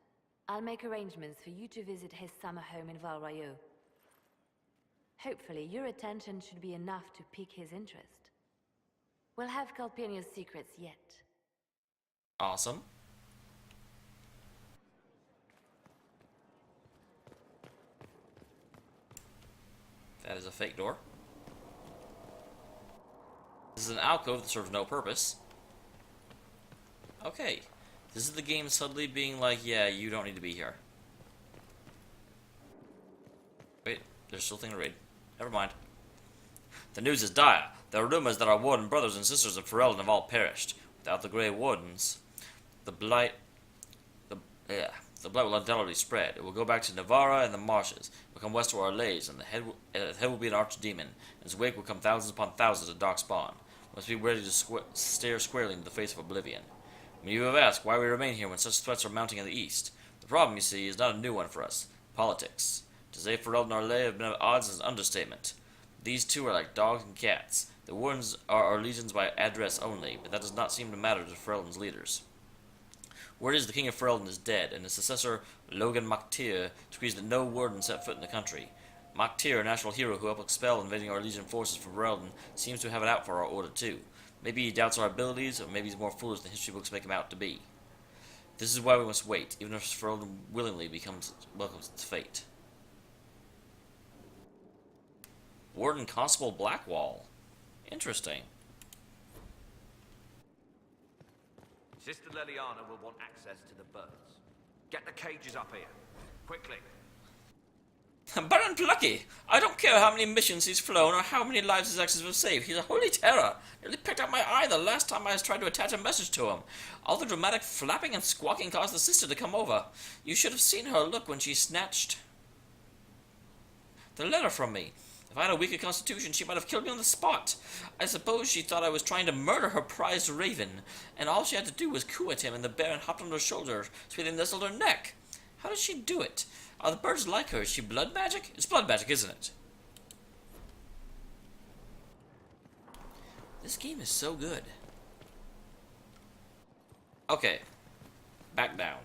I'll make arrangements for you to visit his summer home in Val Royeaux. Hopefully, your attention should be enough to pique his interest. We'll have Calpurnia's secrets yet. Awesome. That is a fake door. This is an alcove that serves no purpose. Okay. This is the game suddenly being like, yeah, you don't need to be here. Wait, there's still a thing to read. Never mind. The news is dire. There are rumors that our warden brothers and sisters of Ferelden have all perished. Without the Grey Wardens, the blight will undoubtedly spread. It will go back to Navarra and the marshes. It will come west to Orlais, and the head will be an archdemon. In its wake will come thousands upon thousands of dark spawn. We must be ready to stare squarely into the face of oblivion. When you have asked why we remain here when such threats are mounting in the east, the problem, you see, is not a new one for us. Politics. To say Ferelden and Orlais have been at odds is an understatement. These two are like dogs and cats. The wardens are our legions by address only, but that does not seem to matter to Ferelden's leaders. Word is the King of Ferelden is dead, and his successor, Logan Mactyr, decrees that no warden set foot in the country. Mactyr, a national hero who helped expel invading our legion forces from Ferelden, seems to have it out for our order too. Maybe he doubts our abilities, or maybe he's more foolish than history books make him out to be. This is why we must wait, even if Ferelden willingly welcomes its fate. Warden Constable Blackwall. Interesting. Sister Leliana will want access to the birds. Get the cages up here. Quickly. Baron Plucky! I don't care how many missions he's flown or how many lives his exes have saved. He's a holy terror. Nearly picked out my eye the last time I tried to attach a message to him. All the dramatic flapping and squawking caused the sister to come over. You should have seen her look when she snatched the letter from me. If I had a weaker constitution, she might have killed me on the spot. I suppose she thought I was trying to murder her prized raven, and all she had to do was coo at him, and the Baron hopped on her shoulder, so he nestled her neck. How does she do it? Are the birds like her? Is she blood magic? It's blood magic, isn't it? This game is so good. Okay. Back down.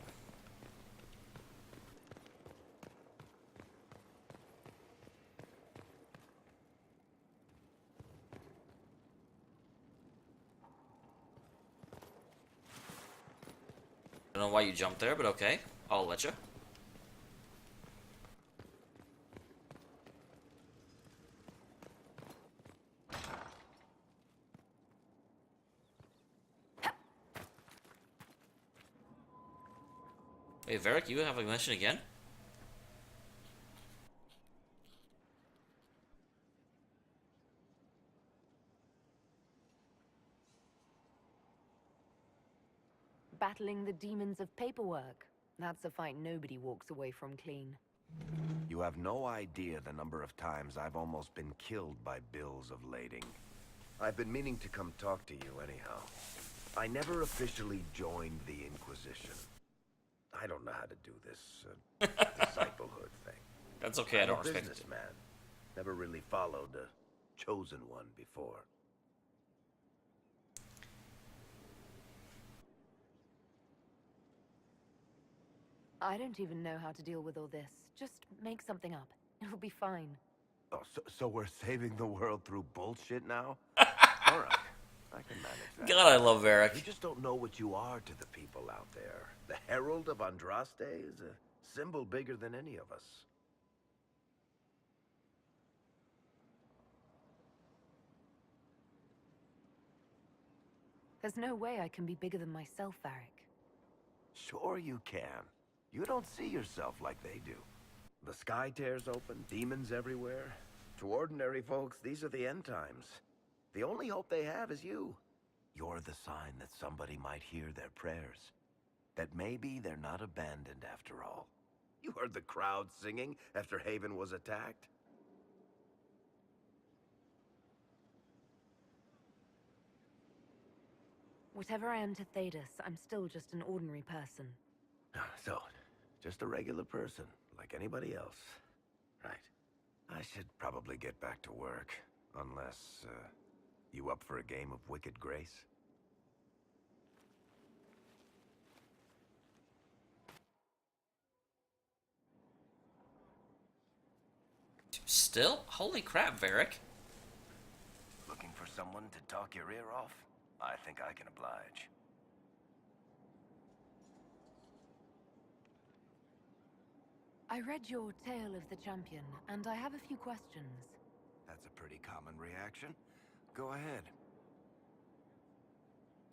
I don't know why you jumped there, but okay. I'll let you. Hey, Varric, you have a mission again? Battling the demons of paperwork. That's a fight nobody walks away from clean. You have no idea the number of times I've almost been killed by bills of lading. I've been meaning to come talk to you anyhow. I never officially joined the Inquisition. I don't know how to do this disciplehood thing. That's okay, I don't respect it. I'm a businessman. Never really followed a chosen one before. I don't even know how to deal with all this. Just make something up. It'll be fine. Oh, so we're saving the world through bullshit now? All right, I can manage that. God, I love Varric. You just don't know what you are to the people out there. The Herald of Andraste is a symbol bigger than any of us. There's no way I can be bigger than myself, Varric. Sure you can. You don't see yourself like they do. The sky tears open, demons everywhere. To ordinary folks, these are the end times. The only hope they have is you. You're the sign that somebody might hear their prayers. That maybe they're not abandoned after all. You heard the crowd singing after Haven was attacked? Whatever I am to Thedas, I'm still just an ordinary person. So, just a regular person, like anybody else. Right. I should probably get back to work. Unless, you up for a game of Wicked Grace? Still? Holy crap, Varric. Looking for someone to talk your ear off? I think I can oblige. I read your Tale of the Champion, and I have a few questions. That's a pretty common reaction. Go ahead.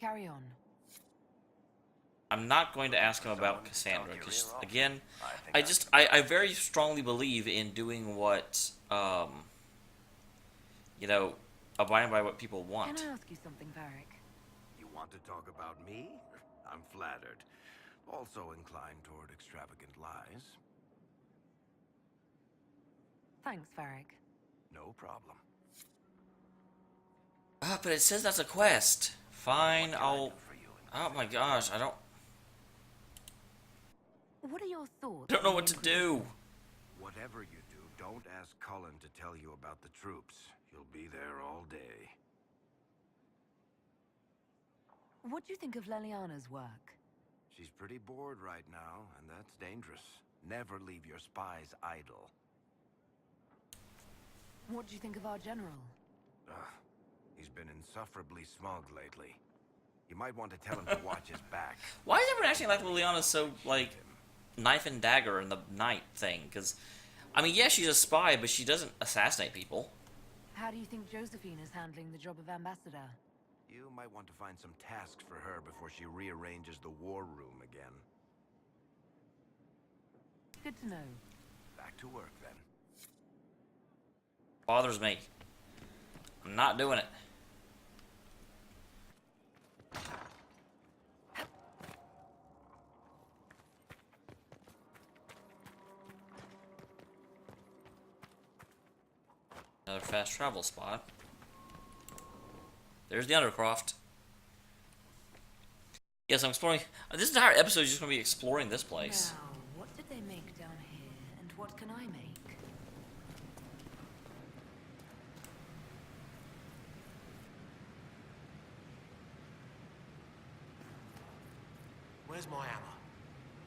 Carry on. I'm not going to ask him about Cassandra, because, again, I very strongly believe in doing what, you know, abiding by what people want. Can I ask you something, Varric? You want to talk about me? I'm flattered. Also inclined toward extravagant lies. Thanks, Varric. No problem. Ah, but it says that's a quest. Fine, I'll... Oh my gosh, I don't... What are your thoughts? I don't know what to do. Whatever you do, don't ask Cullen to tell you about the troops. He'll be there all day. What do you think of Leliana's work? She's pretty bored right now, and that's dangerous. Never leave your spies idle. What do you think of our general? He's been insufferably smug lately. You might want to tell him to watch his back. Why is everyone acting like Leliana's so, like, knife and dagger in the night thing? Because, I mean, yeah, she's a spy, but she doesn't assassinate people. How do you think Josephine is handling the job of ambassador? You might want to find some tasks for her before she rearranges the war room again. Good to know. Back to work, then. Bothers me. I'm not doing it. Another fast travel spot. There's the Undercroft. Yes, I'm exploring. This entire episode is just going to be exploring this place. Now, what did they make down here, and what can I make? Where's my hammer?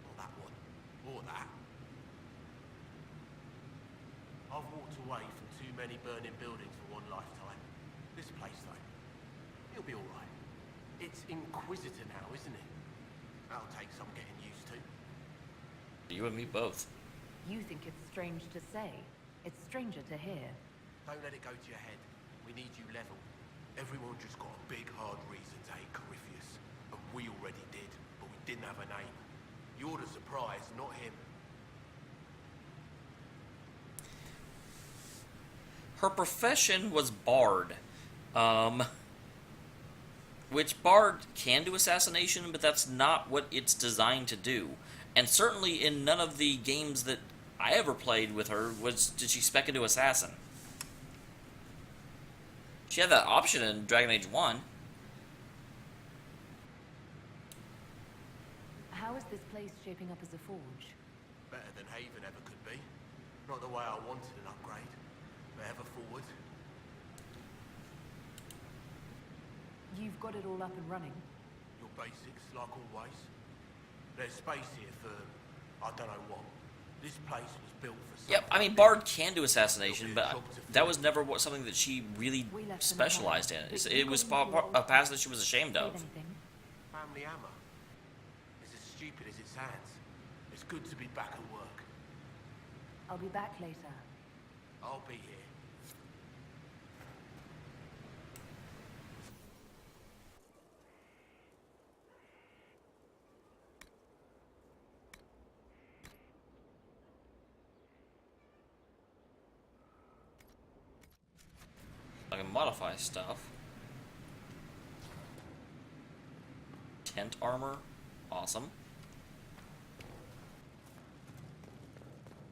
Or that one. Or that. I've walked away from too many burning buildings for one lifetime. This place, though, it'll be alright. It's Inquisitor now, isn't it? That'll take some getting used to. You and me both. You think it's strange to say. It's stranger to hear. Don't let it go to your head. We need you level. Everyone just got a big, hard reason to hate Corypheus. And we already did, but we didn't have a name. You're the surprise, not him. Her profession was Bard. Which Bard can do assassination, but that's not what it's designed to do. And certainly in none of the games that I ever played with her did she spec into assassin. She had that option in Dragon Age 1. How is this place shaping up as a forge? Better than Haven ever could be. Not the way I wanted an upgrade, but ever forward. You've got it all up and running. Your basics, like always. There's space here for, I don't know what. This place was built for something. Yep, I mean, Bard can do assassination, but that was never something that she really specialized in. It was a path that she was ashamed of. Family hammer. It's as stupid as it sounds. It's good to be back at work. I'll be back later. I'll be here. I can modify stuff. Tent armor. Awesome.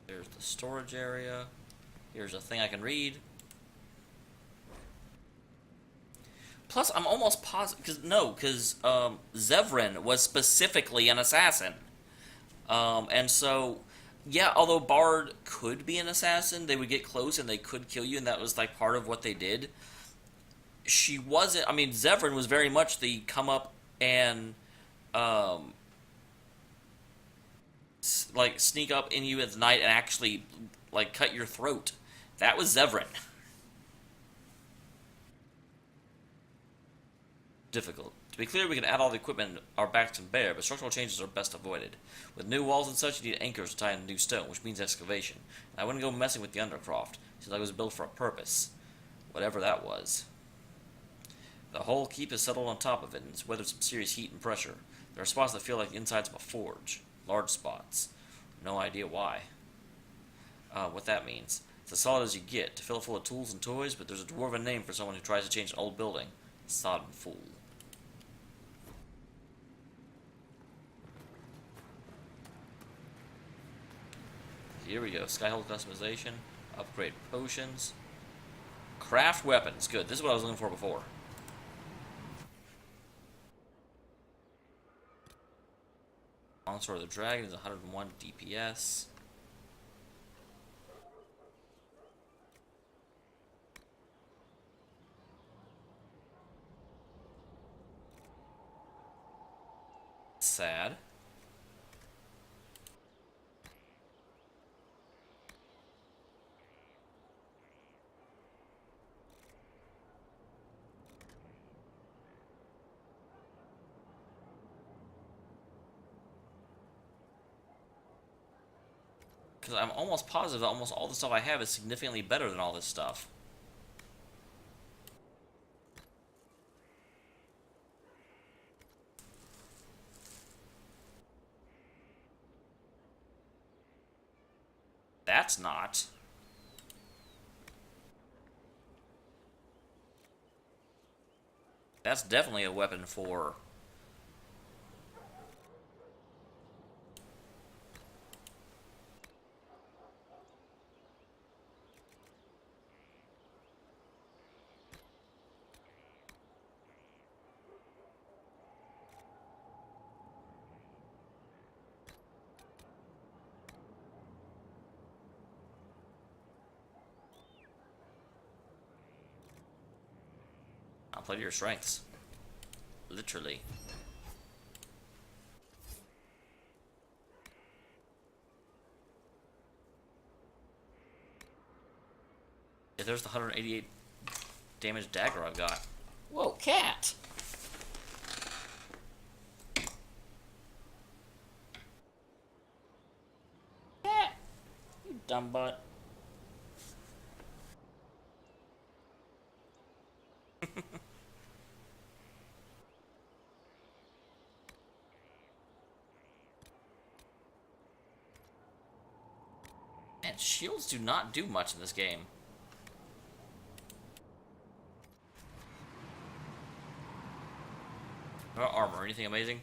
There's the storage area. Here's a thing I can read. Plus, I'm almost positive, because Zevran was specifically an assassin. And so, yeah, although Bard could be an assassin, they would get close and they could kill you, and that was like part of what they did. She wasn't. I mean, Zevran was very much the come up and like sneak up in you at the night and actually like cut your throat. That was Zevran. Difficult. To be clear, we can add all the equipment our backs can bear, but structural changes are best avoided. With new walls and such, you need anchors to tie in new stone, which means excavation. And I wouldn't go messing with the Undercroft, since I was built for a purpose. Whatever that was. The whole keep is settled on top of it, and it's weathered some serious heat and pressure. There are spots that feel like the insides of a forge. Large spots. No idea why. What that means. It's as solid as you get, to fill it full of tools and toys, but there's a dwarven name for someone who tries to change an old building. Sodden fool. Here we go. Skyhold customization. Upgrade potions. Craft weapons. Good. This is what I was looking for before. Onslaught of the Dragon is 101 DPS. Sad. Because I'm almost positive that almost all the stuff I have is significantly better than all this stuff. That's not. That's definitely a weapon for... play to your strengths. Literally. Yeah, there's the 188 damage dagger I've got. Whoa, cat! Cat! You dumb butt. Man, shields do not do much in this game. What about armor? Anything amazing?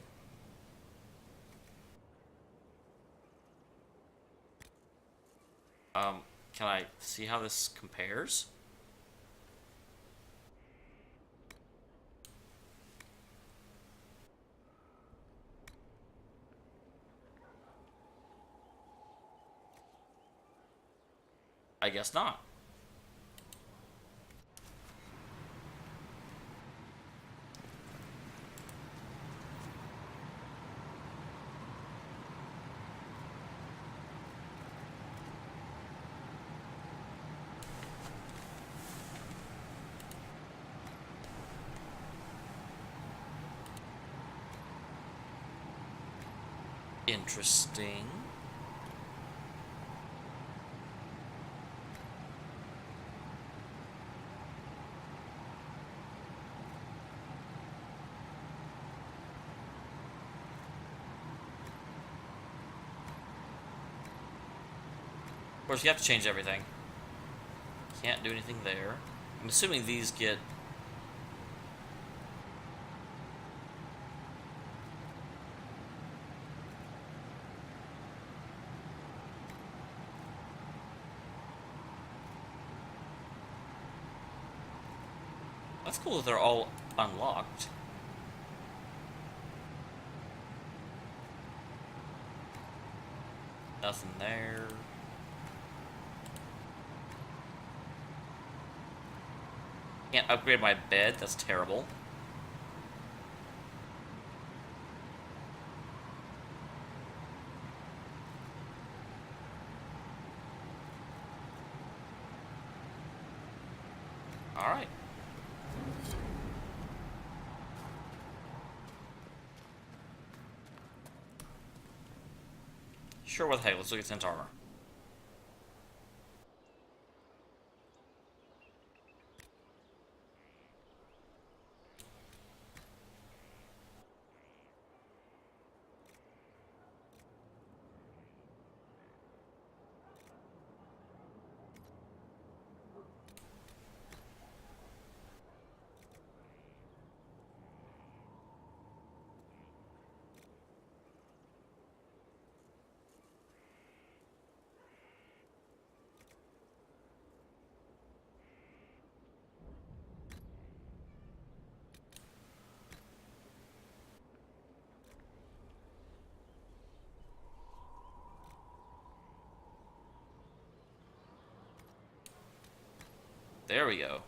Can I see how this compares? I guess not. Interesting. Of course, you have to change everything. Can't do anything there. I'm assuming these get... That's cool that they're all unlocked. Nothing there. Can't upgrade my bed, that's terrible. Alright. Sure, what the heck, let's look at Sense armor. There we go.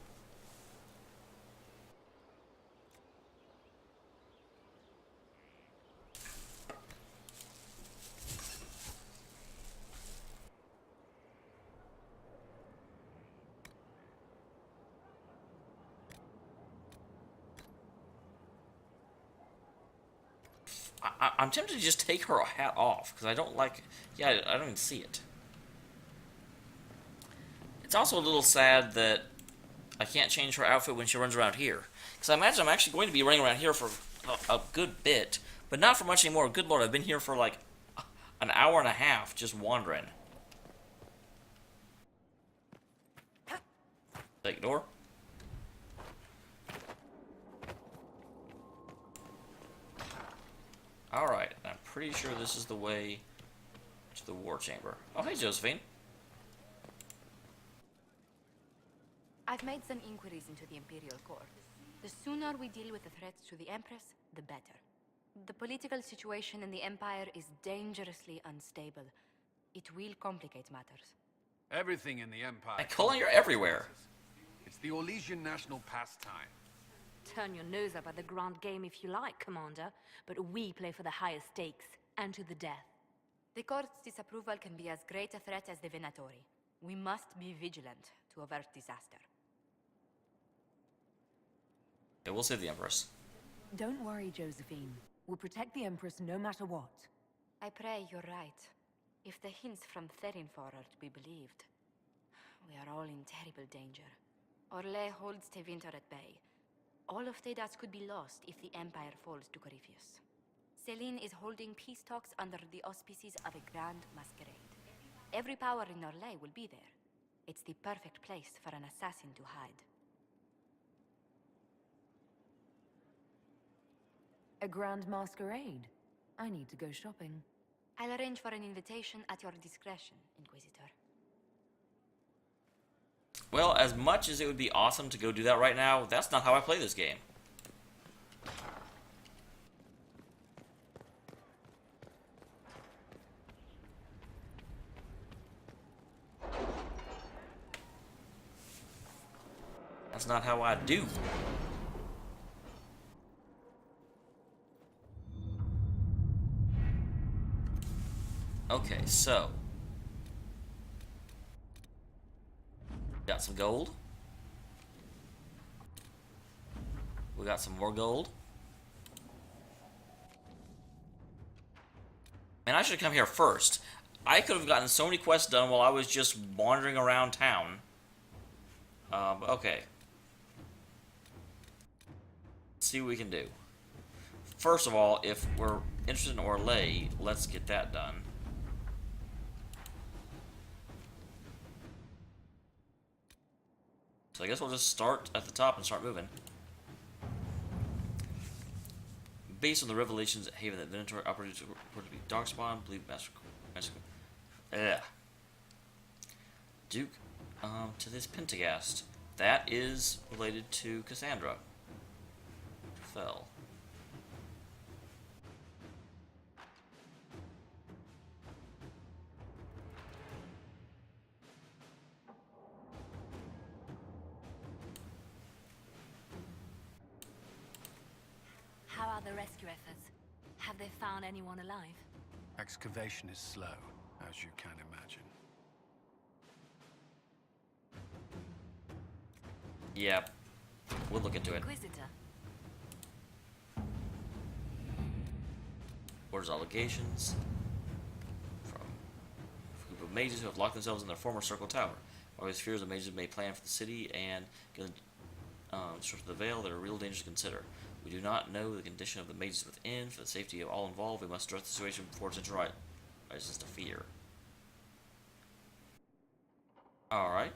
I'm tempted to just take her hat off because I don't like... Yeah, I don't even see it. It's also a little sad that I can't change her outfit when she runs around here. Because I imagine I'm actually going to be running around here for a good bit, but not for much anymore. Good lord, I've been here for like an hour and a half just wandering. Take door. Alright, I'm pretty sure this is the way to the war chamber. Oh, hey, Josephine. I've made some inquiries into the Imperial Court. The sooner we deal with the threats to the Empress, the better. The political situation in the Empire is dangerously unstable. It will complicate matters. Everything in the Empire... And Colin, you're everywhere. It's the Orlesian national pastime. Turn your nose up at the grand game if you like, Commander, but we play for the highest stakes, and to the death. The court's disapproval can be as great a threat as the Venatori. We must be vigilant to avert disaster. Yeah, we'll save the Empress. Don't worry, Josephine. We'll protect the Empress no matter what. I pray you're right. If the hints from Therinfor are to be believed, we are all in terrible danger. Orlais holds Tevinter at bay. All of Tedas could be lost if the Empire falls to Corypheus. Selene is holding peace talks under the auspices of a grand masquerade. Every power in Orlais will be there. It's the perfect place for an assassin to hide. A grand masquerade? I need to go shopping. I'll arrange for an invitation at your discretion, Inquisitor. Well, as much as it would be awesome to go do that right now, that's not how I play this game. That's not how I do. Okay, so got some gold. We got some more gold. And I should come here first. I could have gotten so many quests done while I was just wandering around town. But okay. Let's see what we can do. First of all, if we're interested in Orlais, let's get that done. So I guess we'll just start at the top and start moving. Based on the revelations at Haven that Venator operated to report to be Darkspawn, believe Master Duke to this Pentagast. That is related to Cassandra. Fell. How are the rescue efforts? Have they found anyone alive? Excavation is slow, as you can imagine. Yeah, we'll look into it. Inquisitor. Orders allegations from a group of mages who have locked themselves in their former circle tower. While his fears of mages may plan for the city and get destruction of the Veil, there are real dangers to consider. We do not know the condition of the mages within. For the safety of all involved, we must address the situation before attention rises to fear. Alright.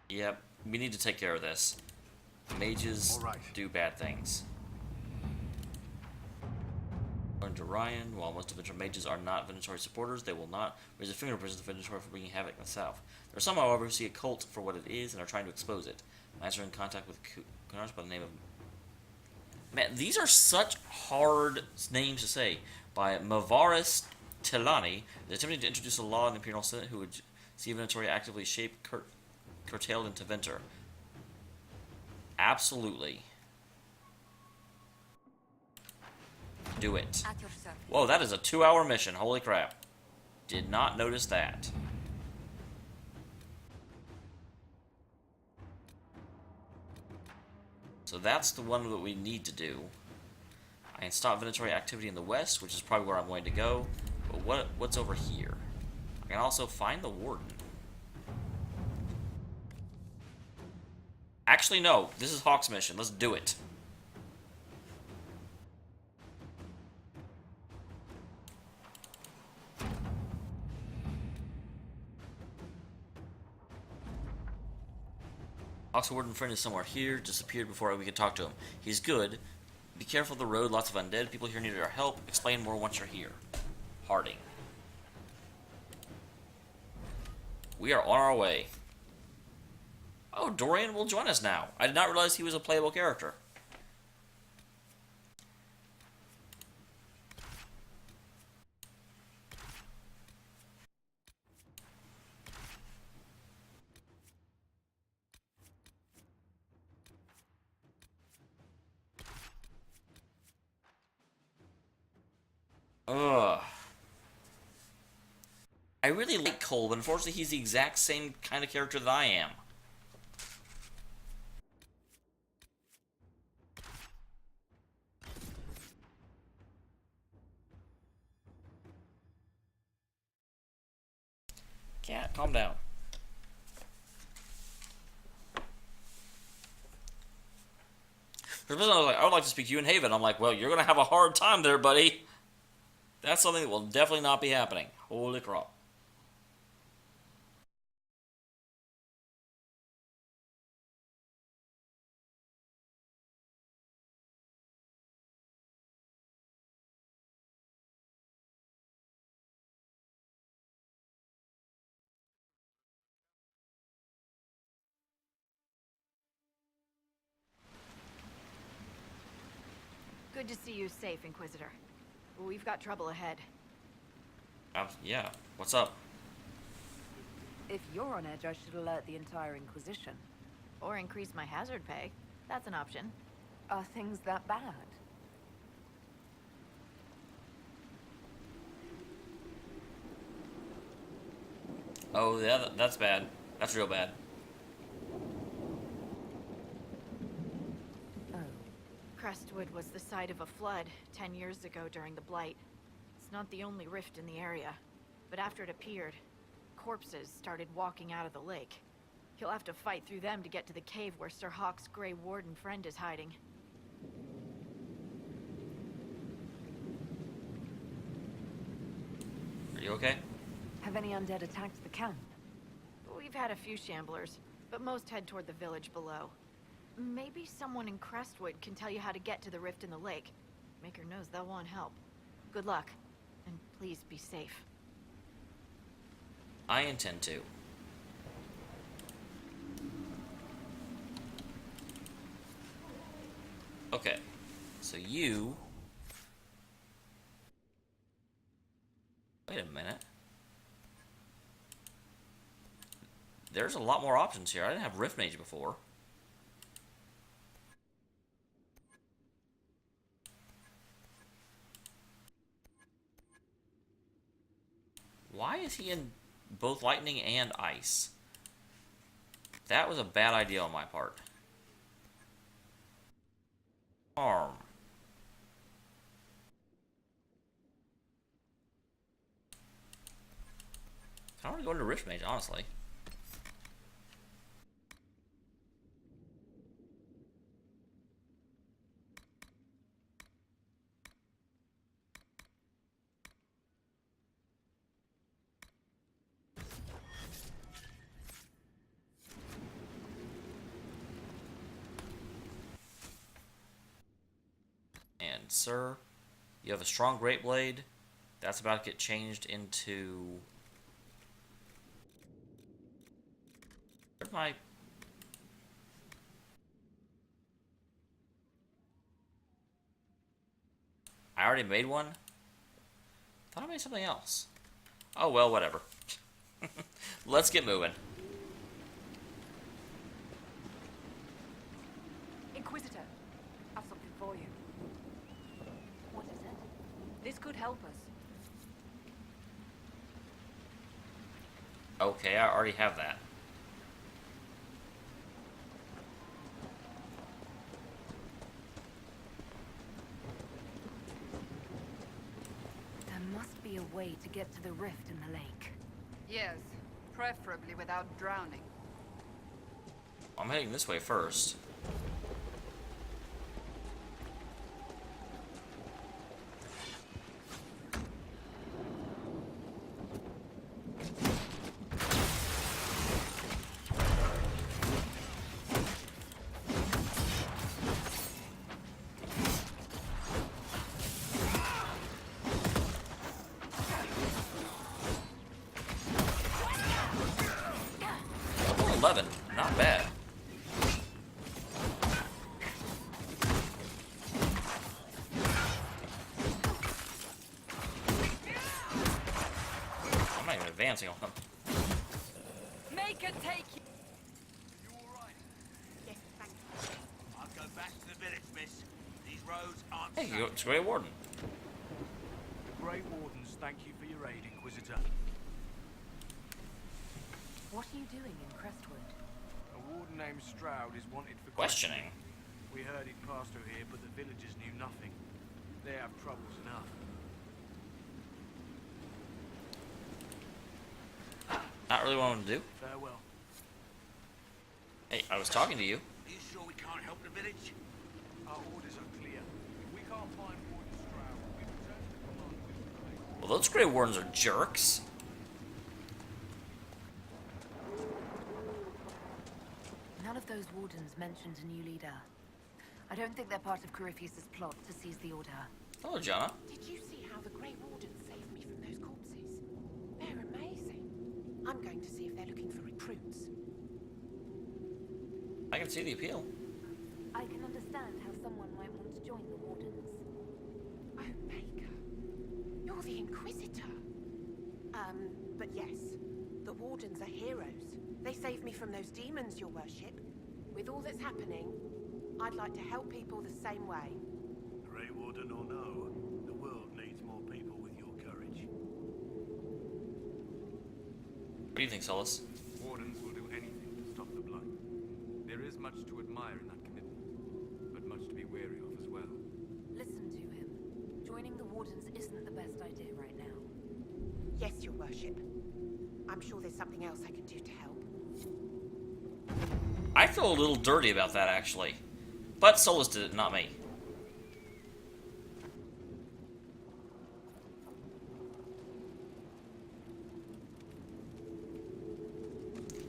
Yep, we need to take care of this. Mages do bad things. According to Ryan, while most of Venator mages are not Venatori supporters, they will not raise a finger to prevent the Venatori from bringing havoc in the south. There are some, however, who see a cult for what it is and are trying to expose it. Mines are in contact with Kunars by the name of... Man, these are such hard names to say. By Mavaris Telani, is attempting to introduce a law in the Imperial Senate who would see Venatori actively shape curtailed into Venter. Absolutely. Do it. Whoa, that is a 2-hour mission. Holy crap. Did not notice that. So that's the one that we need to do. I can stop Venatori activity in the west, which is probably where I'm going to go. But what's over here? I can also find the Warden. Actually, no. This is Hawk's mission. Let's do it. Hawk's Warden friend is somewhere here. Disappeared before we could talk to him. He's good. Be careful of the road. Lots of undead. People here needed our help. Explain more once you're here. Harding. We are on our way. Oh, Dorian will join us now. I did not realize he was a playable character. Ugh. I really like Cole, but unfortunately he's the exact same kind of character that I am. Cat, calm down. I was like, I would like to speak to you in Haven. I'm like, well, you're going to have a hard time there, buddy. That's something that will definitely not be happening. Holy crap. Good to see you safe, Inquisitor. We've got trouble ahead. Yeah, what's up? If you're on edge, I should alert the entire Inquisition. Or increase my hazard pay. That's an option. Are things that bad? Oh, yeah, that's bad. That's real bad. Crestwood was the site of a flood 10 years ago during the Blight. It's not the only rift in the area, but after it appeared, corpses started walking out of the lake. You'll have to fight through them to get to the cave where Sir Hawk's Grey Warden friend is hiding. Are you okay? Have any undead attacked the camp? We've had a few shamblers, but most head toward the village below. Maybe someone in Crestwood can tell you how to get to the rift in the lake. Maker knows they'll want help. Good luck, and please be safe. I intend to. Okay, so you... Wait a minute. There's a lot more options here. I didn't have Rift Mage before. Why is he in both lightning and ice? That was a bad idea on my part. Arm. I don't want to go into Rift Mage, honestly. And sir, you have a strong great blade. That's about to get changed into... Where's my... I already made one? Thought I made something else. Oh well, whatever. Let's get moving. Inquisitor, I have something for you. What is it? This could help us. Okay, I already have that. There must be a way to get to the rift in the lake. Yes, preferably without drowning. I'm heading this way first. Level 11, not bad. dancing on them. Make her take you. Yes, thank you. I'll go back to the village, miss. These roads aren't Hey, safe. it's Grey Warden. The Grey Wardens thank you for your aid, Inquisitor. What are you doing in Crestwood? A warden named Stroud is wanted for Questioning. We heard he'd passed through here, but the villagers knew nothing. They have troubles enough. Not really what I want to do. Farewell. Hey, I was talking to you. Are you sure we can't help the village? Our orders are clear. If we can't find Warden Stroud, we return to the command with the Well, those Grey Wardens are jerks. None of those wardens mentioned a new leader. I don't think they're part of Corypheus' plot to seize the Order. Hello, Jana. Did you see how the Grey Wardens saved me from those corpses? They're amazing. I'm going to see if they're looking for recruits. I can see the appeal. I can understand how someone might want to join the Wardens. Oh, Maker. You're the Inquisitor. But yes, the Wardens are heroes. They saved me from those demons, your worship. With all that's happening, I'd like to help people the same way. Grey Warden or no, the world needs more people with your courage. What do you think, Solus? Wardens will do anything to stop the blood. There is much to admire in that commitment, but much to be wary of as well. Listen to him. Joining the Wardens isn't the best idea right now. Yes, your worship. I'm sure there's something else I can do to help. I feel a little dirty about that, actually. But Solus did it, not me.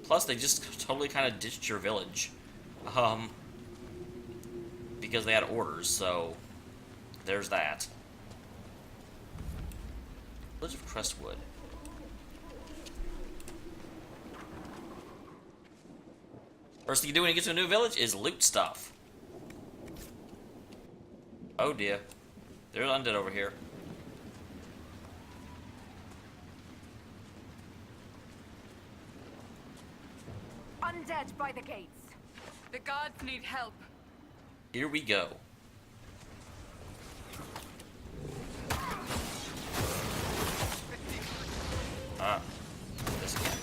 Plus, they just totally kind of ditched your village. Because they had orders, so there's that. Village of Crestwood. First thing you do when you get to a new village is loot stuff. Oh dear. There's undead over here. Undead by the gates. The guards need help. Here we go. This again.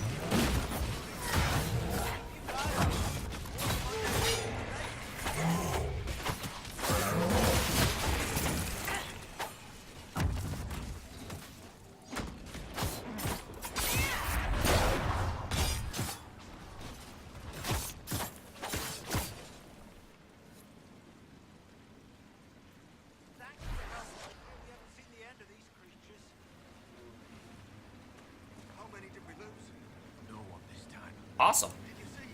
Awesome. Did you see?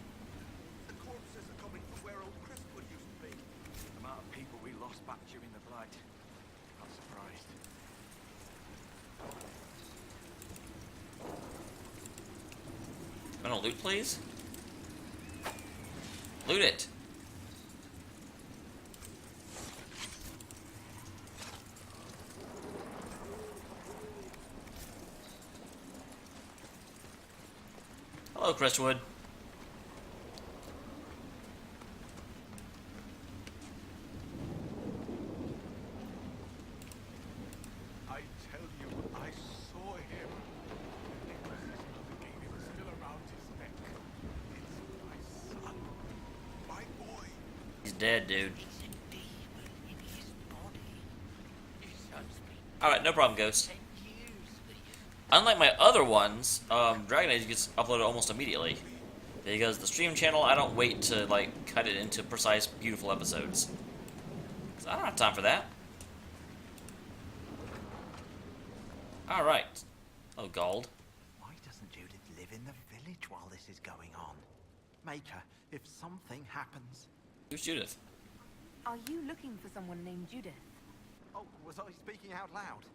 The corpses are coming from where old Crestwood used to be. The amount of people we lost back during the Blight. Not surprised. Want to loot, please? Loot it. Hello, Crestwood. I tell you, I saw him. Nicholas's mother gave him still around his neck. It's my son. My boy. He's dead, dude. Alright, no problem, Ghost. Unlike my other ones, Dragon Age gets uploaded almost immediately. Because the stream channel, I don't wait to, like, cut it into precise, beautiful episodes. Because I don't have time for that. Alright. Oh, Gold. Why doesn't Judith live in the village while this is going on? Maker, if something happens... Who's Judith? Are you looking for someone named Judith? Oh, was I speaking out loud?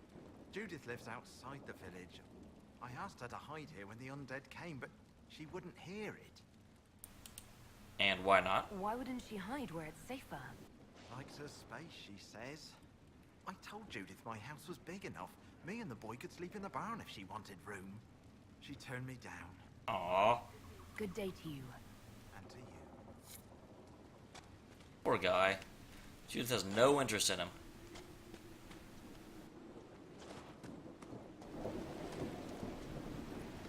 Judith lives outside the village. I asked her to hide here when the undead came, but she wouldn't hear it. And why not? Why wouldn't she hide where it's safer? Likes her space, she says. I told Judith my house was big enough. Me and the boy could sleep in the barn if she wanted room. She turned me down. Aww. Good day to you. And to you. Poor guy. Judith has no interest in him.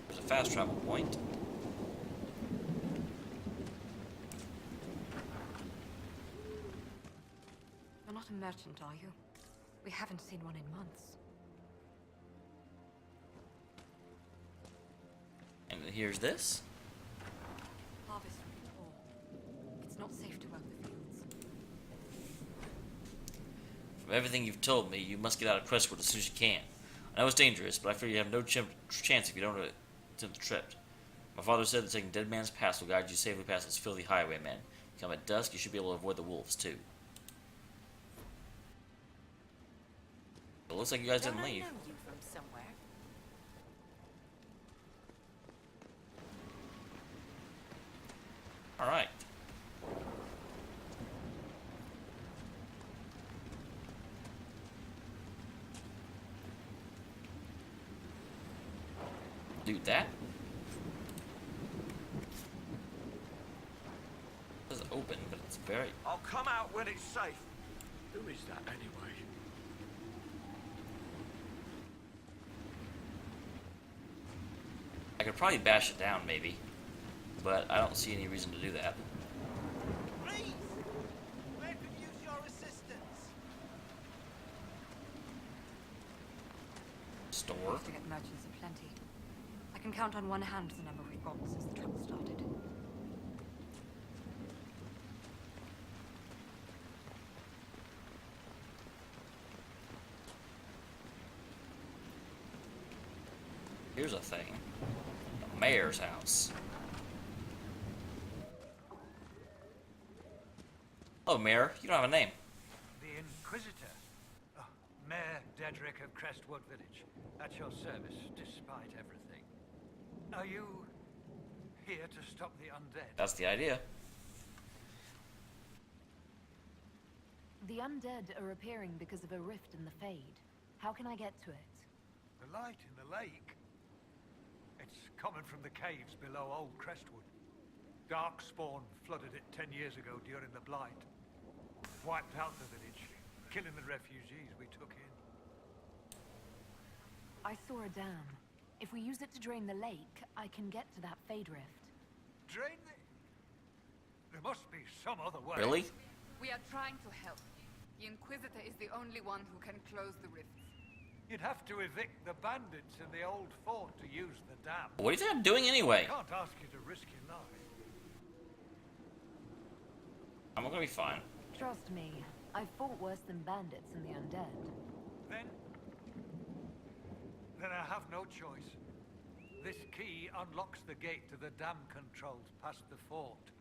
There's a fast travel point. You're not a merchant, are you? We haven't seen one in months. And here's this. Harvest from it all. It's not safe to work the fields. From everything you've told me, you must get out of Crestwood as soon as you can. I know it's dangerous, but I fear you have no chance if you don't attempt the trip. My father said that taking Dead Man's Pass will guide you safely past those filthy highwaymen. Come at dusk, you should be able to avoid the wolves, too. It looks like you guys didn't leave. I know you from somewhere? Alright. Do that. It says open, but it's very... I'll come out when it's safe. Who is that anyway? I could probably bash it down, maybe. But I don't see any reason to do that. Please! Where could use your assistance? Store. Used to get merchants aplenty. I can count on one hand the number we've got since the trouble started. Here's a thing. The mayor's house. Oh, Mayor, you don't have a name. The Inquisitor. Oh, Mayor Dedrick of Crestwood Village. At your service, despite everything. Are you here to stop the undead? That's the idea. The undead are appearing because of a rift in the Fade. How can I get to it? The light in the lake. It's coming from the caves below Old Crestwood. Darkspawn flooded it 10 years ago during the Blight. Wiped out the village, killing the refugees we took in. I saw a dam. If we use it to drain the lake, I can get to that Fade rift. Drain the... There must be some other way. Really? We are trying to help. The Inquisitor is the only one who can close the rifts. You'd have to evict the bandits in the old fort to use the dam. What do you think I'm doing anyway? I can't ask you to risk your life. I'm gonna be fine. Trust me, I've fought worse than bandits and the undead. Then I have no choice. This key unlocks the gate to the dam controls past the fort.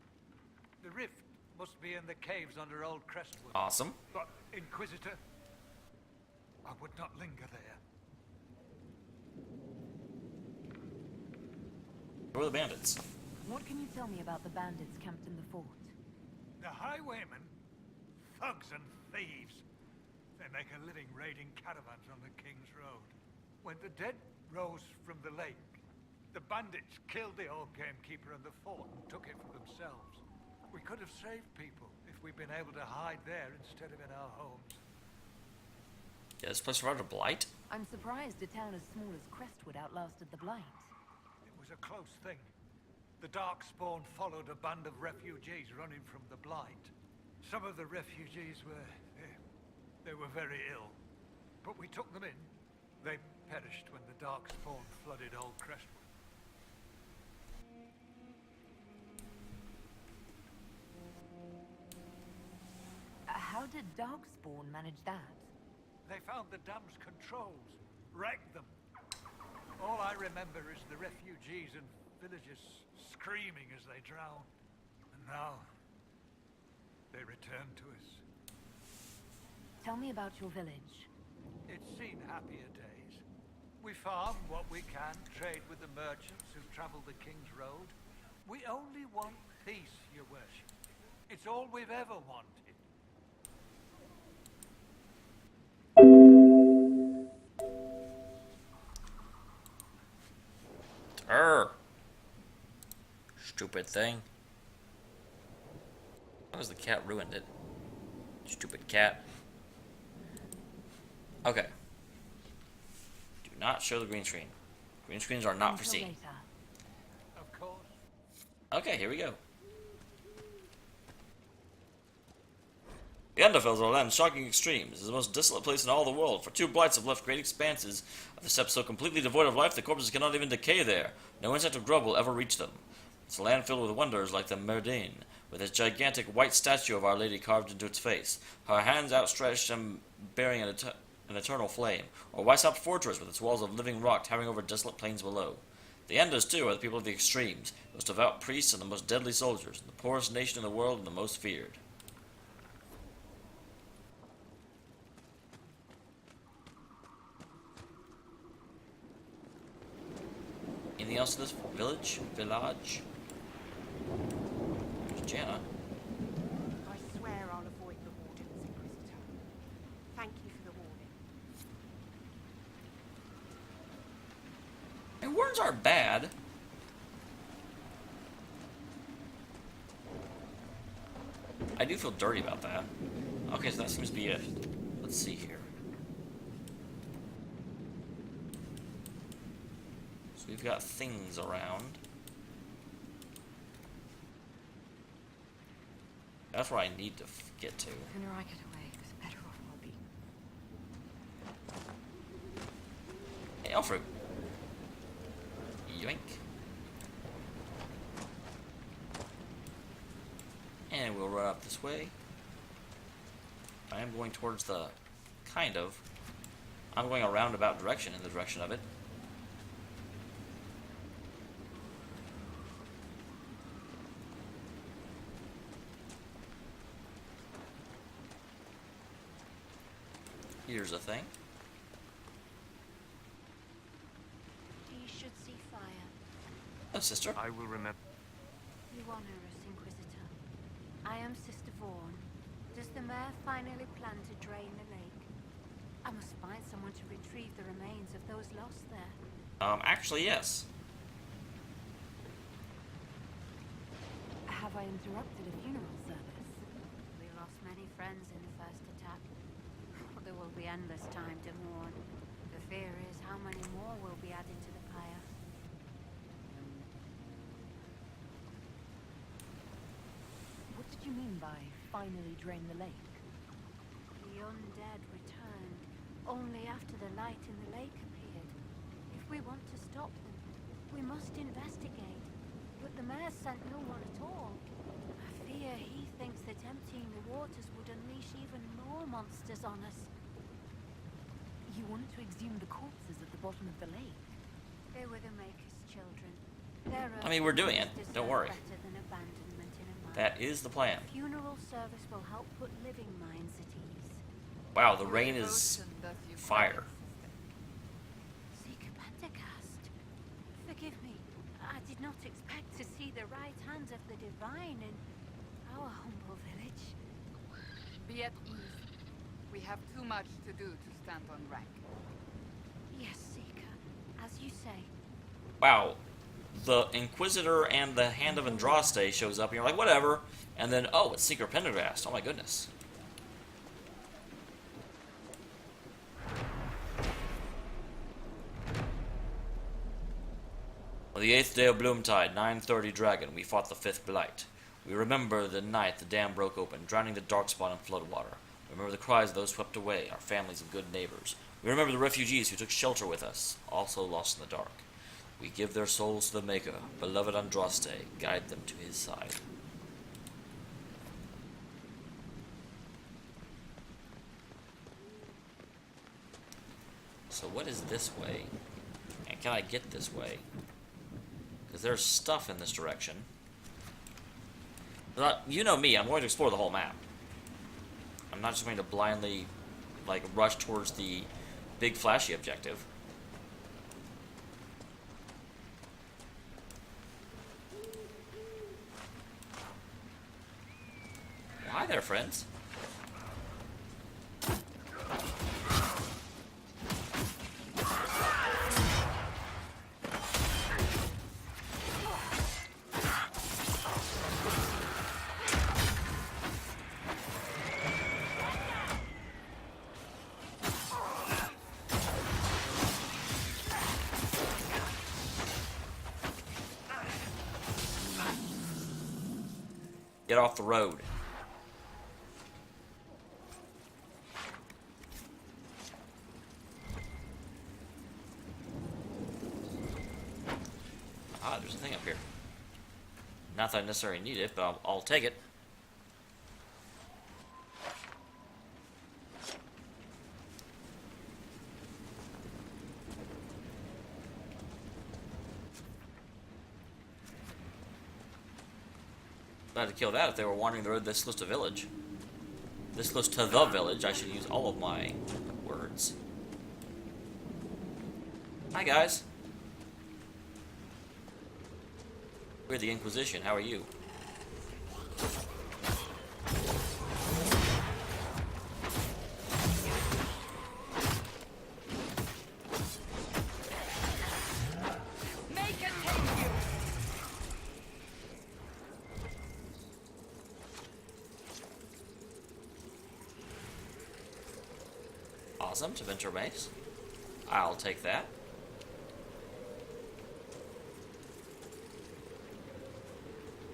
The rift must be in the caves under Old Crestwood. Awesome. But, Inquisitor, I would not linger there. Who are the bandits? What can you tell me about the bandits camped in the fort? The highwaymen, thugs and thieves. They make a living raiding caravans on the King's Road. When the dead rose from the lake, the bandits killed the old gamekeeper in the fort and took it for themselves. We could have saved people if we'd been able to hide there instead of in our homes. Yeah, this place survived a blight? I'm surprised a town as small as Crestwood outlasted the Blight. It was a close thing. The Darkspawn followed a band of refugees running from the Blight. Some of the refugees were... they were very ill. But we took them in. They perished when the Darkspawn flooded Old Crestwood. How did Darkspawn manage that? They found the dam's controls, wrecked them. All I remember is the refugees and villagers screaming as they drowned. And now, they return to us. Tell me about your village. It's seen happier days. We farm what we can, trade with the merchants who travel the King's Road. We only want peace, your worship. It's all we've ever wanted. Stupid thing. How was the cat ruined it? Stupid cat. Okay. Do not show the green screen. Green screens are not for seeing. Of course. Okay, here we go. The Underfells are a land shocking extremes. It is the most desolate place in all the world, for 2 blights have left great expanses of the steppes so completely devoid of life the corpses cannot even decay there. No insect or grub will ever reach them. It's a land filled with wonders like the Merdane, with its gigantic white statue of Our Lady carved into its face, her hands outstretched and bearing an eternal flame, or Weishaupt Fortress with its walls of living rock towering over desolate plains below. The Enders, too, are the people of the extremes, the most devout priests and the most deadly soldiers, the poorest nation in the world and the most feared. Anything else to this village? Village? There's Janna. I swear I'll avoid the Wardens, Inquisitor. Thank you for the warning. And wardens aren't bad. I do feel dirty about that. Okay, so that seems to be it. Let's see here. So we've got things around. That's where I need to get to. The sooner I get away, the better off I'll be. Hey, Alfred. Yoink. And we'll run up this way. I am going towards the... kind of. I'm going a roundabout direction in the direction of it. Here's a thing. You should see fire. Oh, sister. I will remember. You honor us, Inquisitor. I am Sister Vaughn. Does the mayor finally plan to drain the lake? I must find someone to retrieve the remains of those lost there. Actually, yes. Have I interrupted a funeral service? We lost many friends in the first attack. There will be endless time to mourn. The fear is how many more will be added to the pyre. What did you mean by finally drain the lake? The undead returned, only after the light in the lake appeared. If we want to stop them, we must investigate. But the mayor sent no one at all. I fear he thinks that emptying the waters would unleash even more monsters on us. You want to exhume the corpses at the bottom of the lake? They were the Maker's children. I mean, we're doing it. Don't worry. Better than abandonment in a mine. That is the plan. Funeral service will help put living minds at ease. Wow, the rain is fire. Seeker Pentacast. Forgive me. I did not expect to see the right hand of the divine in our humble village. Be at ease. We have too much to do to stand on rank. Yes, Seeker. As you say. Wow. The Inquisitor and the Hand of Andraste shows up, and you're like, whatever. And then, oh, it's Seeker Pendergast. Oh my goodness. On the 8th day of Bloomtide, 9:30 Dragon, we fought the 5th Blight. We remember the night the dam broke open, drowning the Darkspawn in floodwater. We remember the cries of those swept away, our families and good neighbors. We remember the refugees who took shelter with us, also lost in the dark. We give their souls to the Maker, beloved Andraste, guide them to his side. So what is this way? And can I get this way? Because there's stuff in this direction. But you know me, I'm going to explore the whole map. I'm not just going to blindly, like, rush towards the big flashy objective. Hi there, friends. Get off the road. Ah, there's a thing up here. Not that I necessarily need it, but I'll take it. I had to kill that if they were wandering the road this close to village. This close to the village, I should use all of my words. Hi guys. We're the Inquisition, how are you? Awesome, to Venture Base. I'll take that.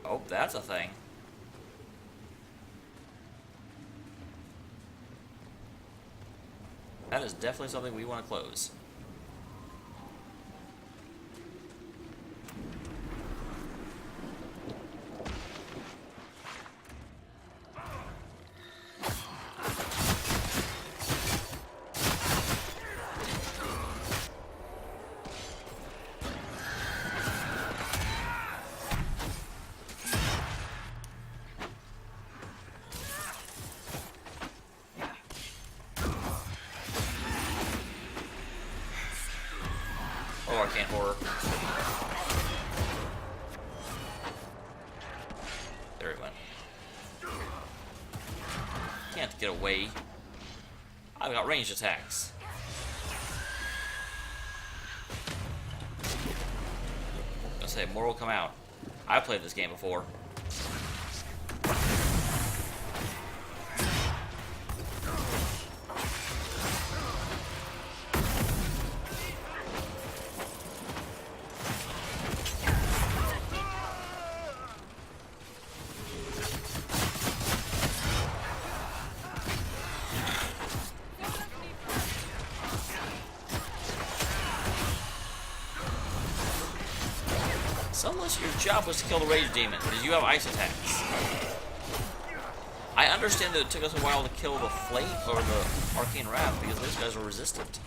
Oh, that's a thing. That is definitely something we want to close. Oh, Arcane Horror. There he went. Can't get away. I've got ranged attacks. I'll say more will come out. I've played this game before. Unless your job was to kill the Rage Demon, because you have ice attacks. I understand that it took us a while to kill the Flame, or the Arcane Wrath, because those guys are resistant.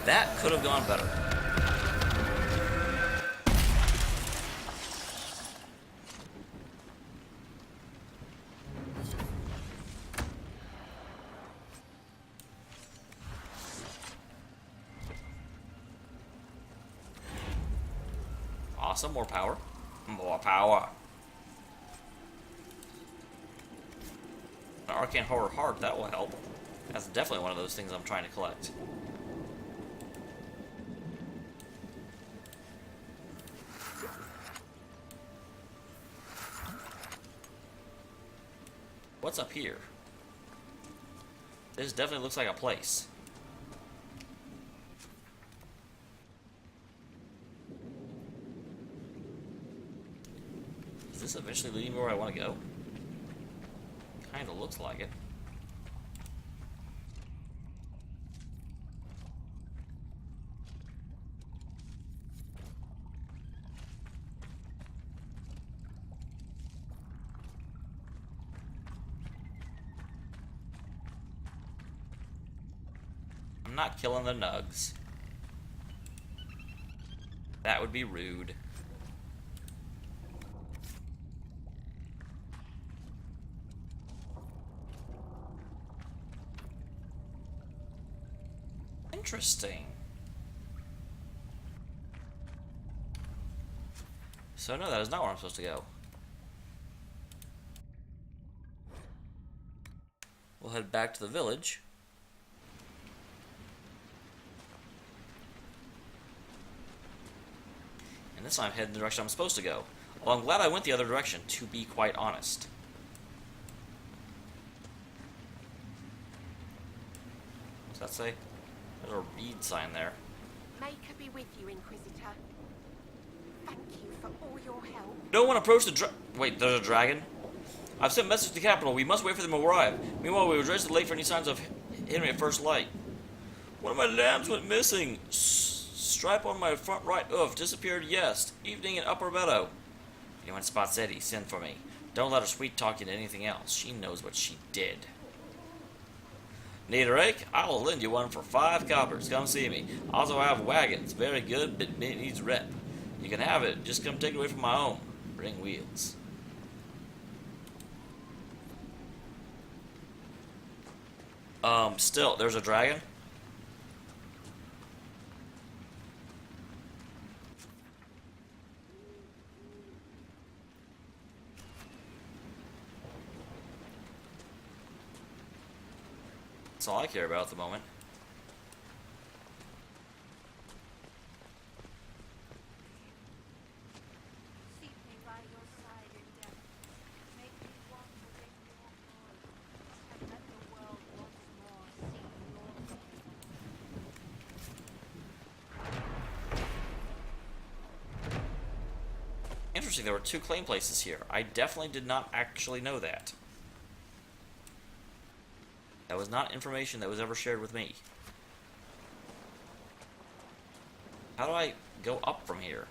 That could have gone better. Awesome, more power. More power. An Arcane Horror Heart, that will help. That's definitely one of those things I'm trying to collect. What's up here? This definitely looks like a place. Is this eventually leading me where I want to go? Kinda looks like it. I'm not killing the nugs. That would be rude. Interesting. So no, that is not where I'm supposed to go. We'll head back to the village. And this time I'm heading the direction I'm supposed to go. Well, I'm glad I went the other direction, to be quite honest. What's that say? There's a read sign there. May her be with you, Inquisitor. Thank you for all your help. No one approach the Wait, there's a dragon? I've sent message to the capital. We must wait for them to arrive. Meanwhile, we were just late for any signs of Henry at first light. One of my lambs went missing. Stripe on my front right hoof disappeared yes. Evening in Upper Meadow. Anyone spots Eddie, send for me. Don't let her sweet talk into anything else. She knows what she did. Need a rake? I will lend you one for 5 coppers. Come see me. Also have wagons. Very good, but it needs rep. You can have it. Just come take it away from my home. Bring wheels. Still, there's a dragon? That's all I care about at the moment. Interesting, there were 2 claim places here. I definitely did not actually know that. That was not information that was ever shared with me. How do I go up from here?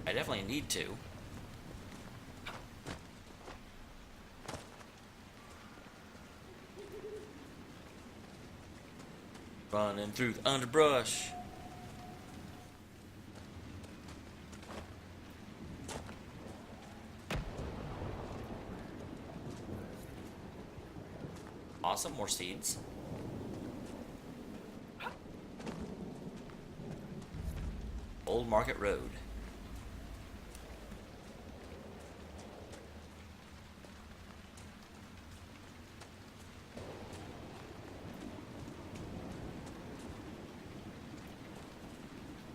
I definitely need to. Running through the underbrush. Awesome, more seeds. Old Market Road.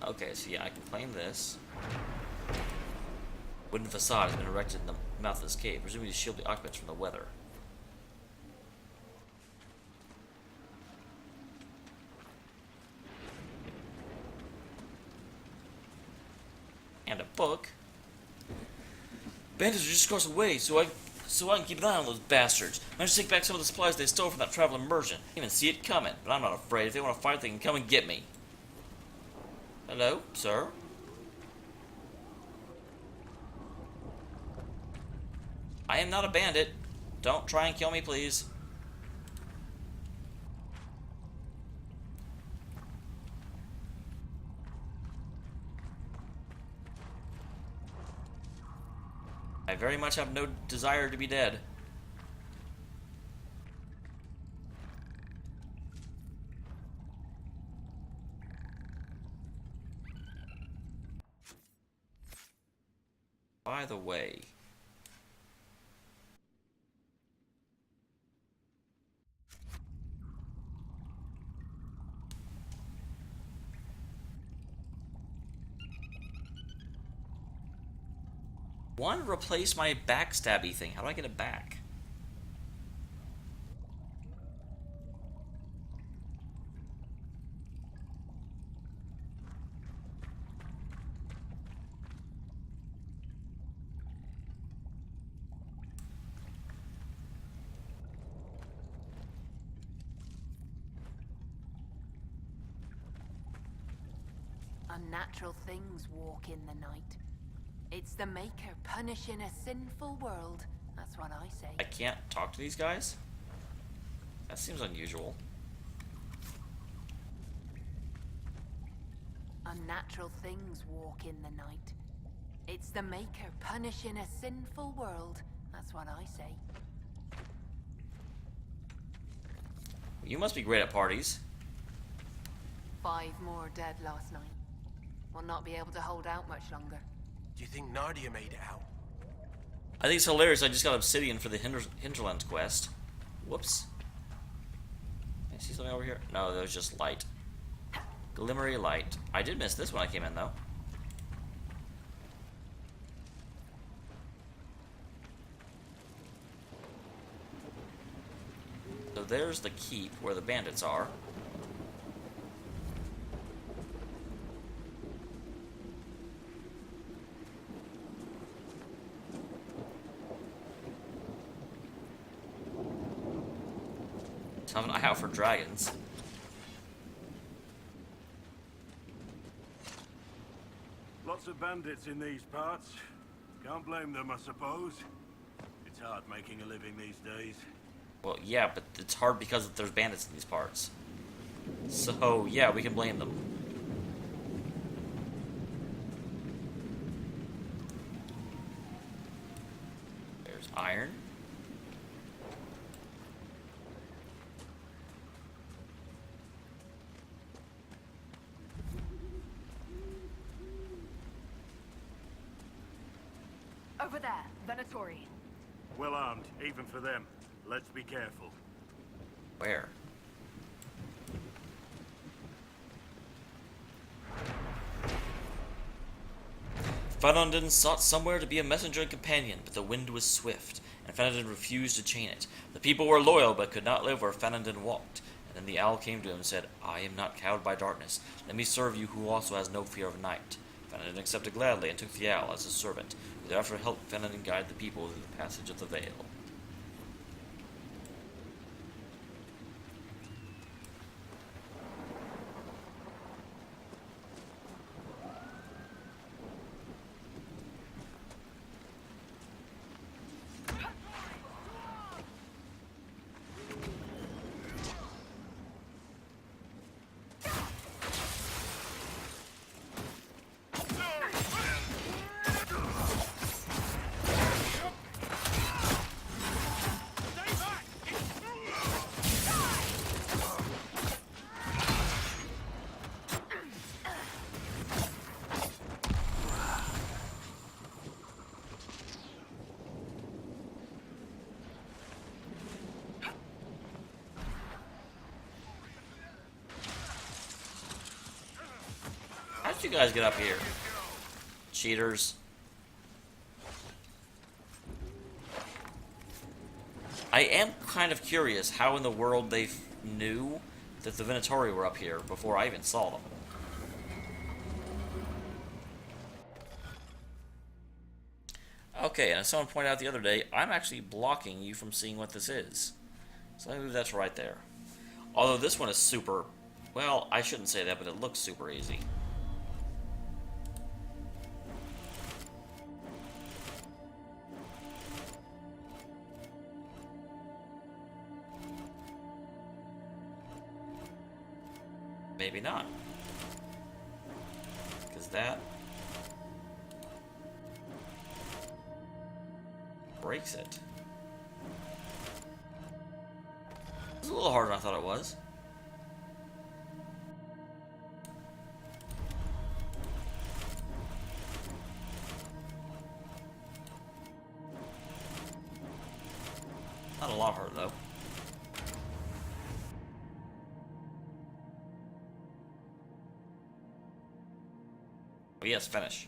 Okay, so yeah, I can claim this. Wooden facade has been erected in the mouth of this cave, presumably to shield the occupants from the weather. And a book. Bandits are just across the way, so I can keep an eye on those bastards. I just take back some of the supplies they stole from that traveling merchant. I didn't even see it coming, but I'm not afraid. If they want to fight, they can come and get me. Hello, sir? I am not a bandit. Don't try and kill me, please. I very much have no desire to be dead. By the way, one, replace my backstabby thing. How do I get it back? Unnatural things walk in the night. It's the Maker punishing a sinful world. That's what I say. I can't talk to these guys? That seems unusual. Unnatural things walk in the night. It's the Maker punishing a sinful world. That's what I say. You must be great at parties. 5 more dead last night. We'll not be able to hold out much longer. Do you think Nadia made it out? I think it's hilarious. I just got obsidian for the Hinterland quest. Whoops. Can I see something over here? No, that was just light. Glimmery light. I did miss this when I came in, though. So there's the keep where the bandits are. So have an eye out for dragons. Lots of bandits in these parts. Can't blame them, I suppose. It's hard making a living these days. Well, yeah, but it's hard because there's bandits in these parts. So, yeah, we can blame them. There's iron. Over there, Venatori. Well armed, even for them. Let's be careful. Where? Fenandin sought somewhere to be a messenger and companion, but the wind was swift, and Fenandin refused to chain it. The people were loyal, but could not live where Fenandin walked. And then the owl came to him and said, I am not cowed by darkness. Let me serve you who also has no fear of night. Fenandin accepted gladly and took the owl as his servant, who thereafter helped Fenandin guide the people through the passage of the veil. How did you guys get up here? Cheaters. I am kind of curious how in the world they knew that the Venatori were up here before I even saw them. Okay, and as someone pointed out the other day, I'm actually blocking you from seeing what this is. So let me move that to right there. Although this one is super... Well, I shouldn't say that, but it looks super easy. Maybe not. Because that breaks it. It's a little harder than I thought it was. Not a lot harder though. Oh, yes, finish.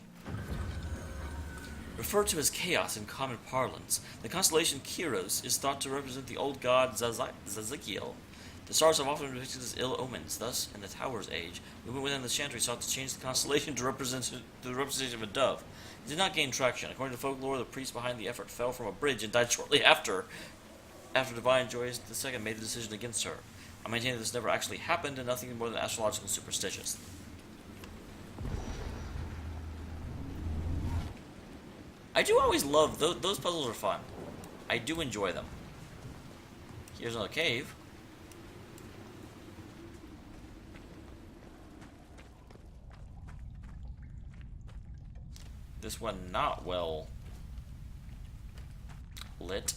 Referred to as chaos in common parlance, the constellation Kiros is thought to represent the old god Zazikiel. The stars have often been depicted as ill omens. Thus, in the Tower's age, movement within the Chantry sought to change the constellation to represent the representation of a dove. It did not gain traction. According to folklore, the priest behind the effort fell from a bridge and died shortly after Divine Joyce II made the decision against her. I maintain that this never actually happened and nothing more than astrological and superstitious. I do always love those puzzles are fun. I do enjoy them. Here's another cave. This one not well lit.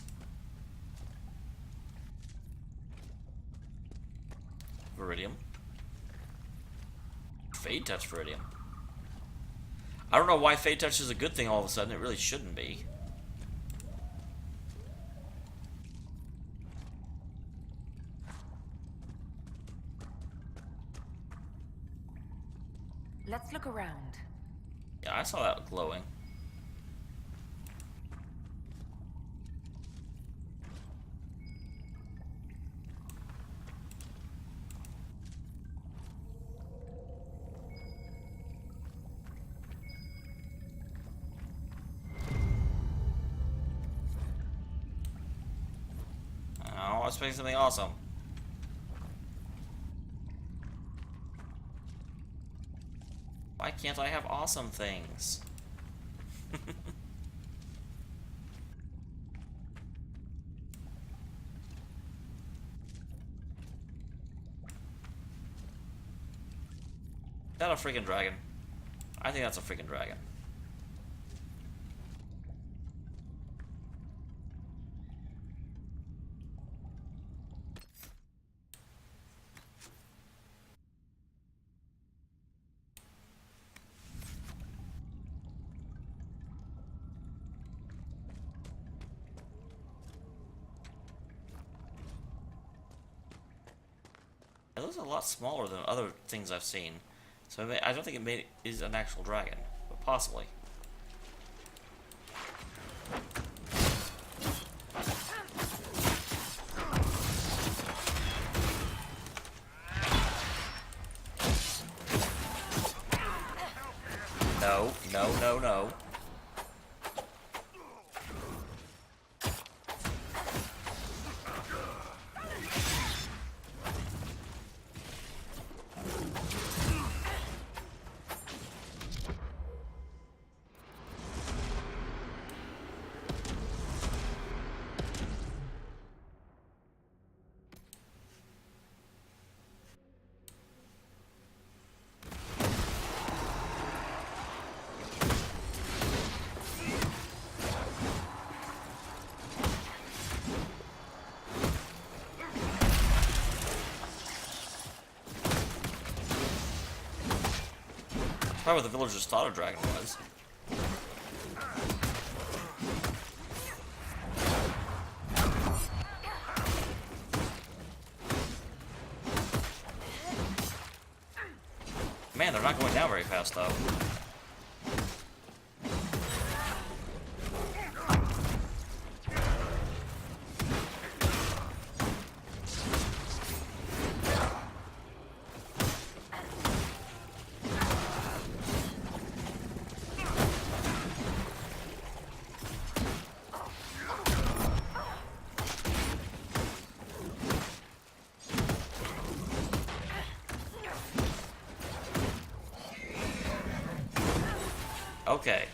Viridium. Fade Touch Viridium. I don't know why Fade Touch is a good thing all of a sudden. It really shouldn't be. Let's look around. Yeah, I saw that glowing. Oh, I was expecting something awesome. Why can't I have awesome things? Is that a freaking dragon? I think that's a freaking dragon. It looks a lot smaller than other things I've seen, so I don't think it is an actual dragon, but possibly. No, no, no, no. Probably what the villagers thought a dragon was. Man, they're not going down very fast though. Okay.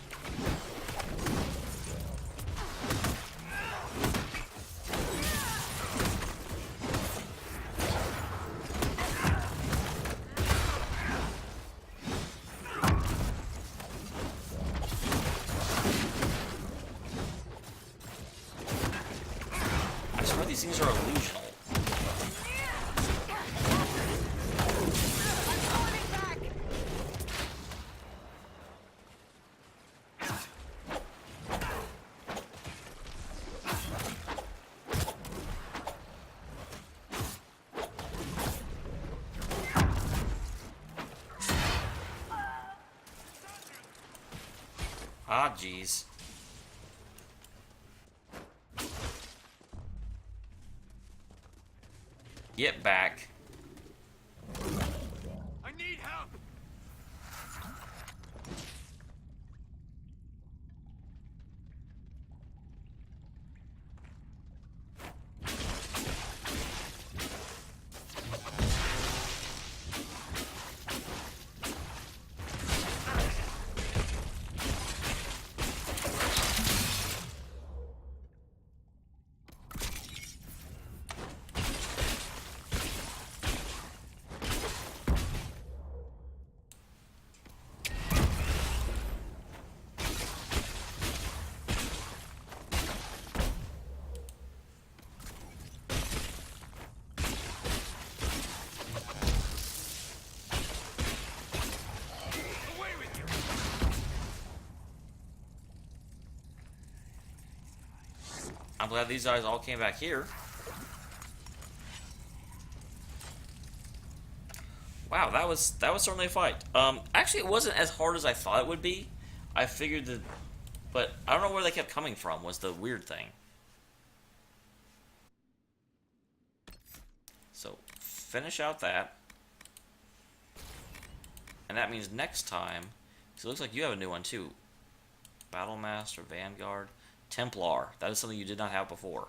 I swear these things are illusional. Ah, jeez. Get back. I need help! I'm glad these guys all came back here. Wow, that was certainly a fight. Actually, it wasn't as hard as I thought it would be. I figured that, but I don't know where they kept coming from. Was the weird thing. So finish out that, and that means next time. So it looks like you have a new one too. Battlemaster, Vanguard, Templar. That is something you did not have before.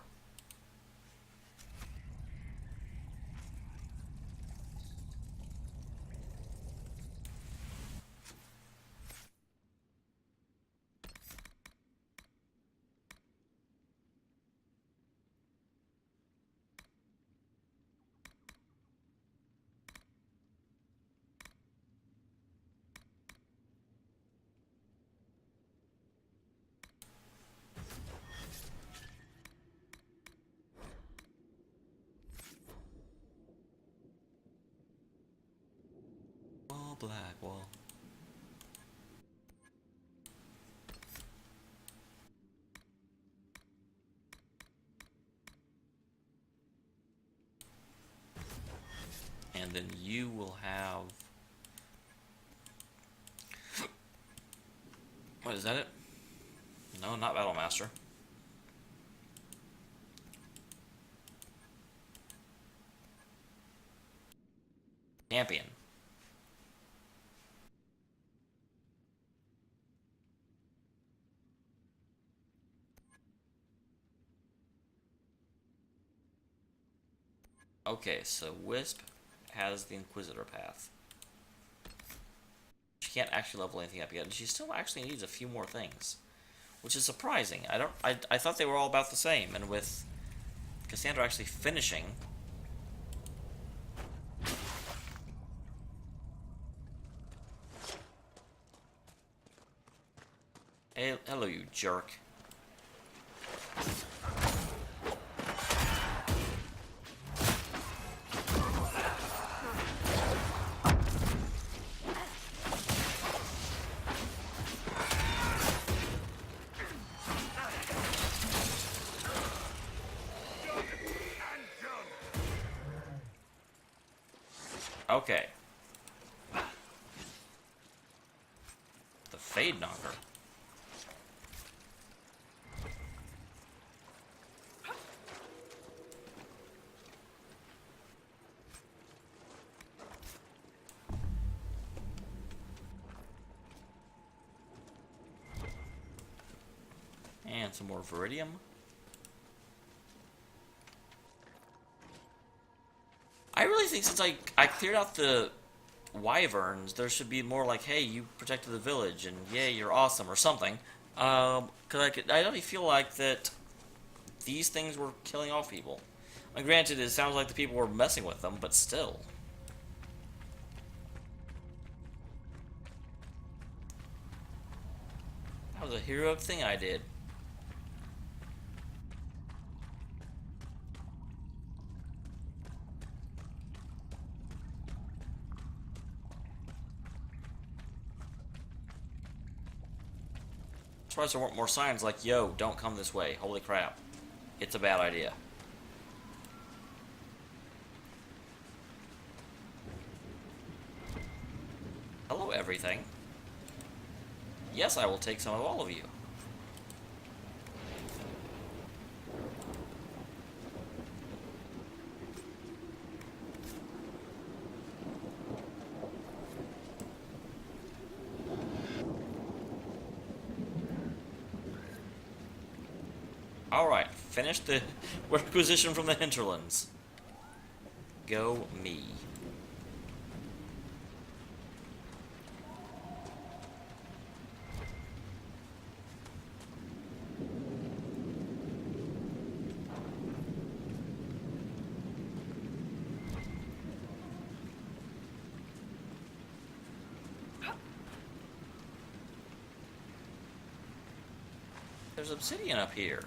Blackwall. And then you will have... What, is that it? No, not Battlemaster. Champion. Okay, so Wisp has the Inquisitor path. She can't actually level anything up yet, and she still actually needs a few more things, which is surprising. I thought they were all about the same, and with Cassandra actually finishing. Hey, hello, you jerk. Okay. The Fade Knocker. And some more Viridium. I really think since I cleared out the wyverns, there should be more like, hey, you protected the village, and yay, you're awesome, or something. Because I really feel like that these things were killing off people. And granted, it sounds like the people were messing with them, but still. That was a heroic thing I did. I'm surprised there weren't more signs like, yo, don't come this way. Holy crap. It's a bad idea. Hello, everything. Yes, I will take some of all of you. Alright, finish the requisition from the hinterlands. Go me. There's obsidian up here.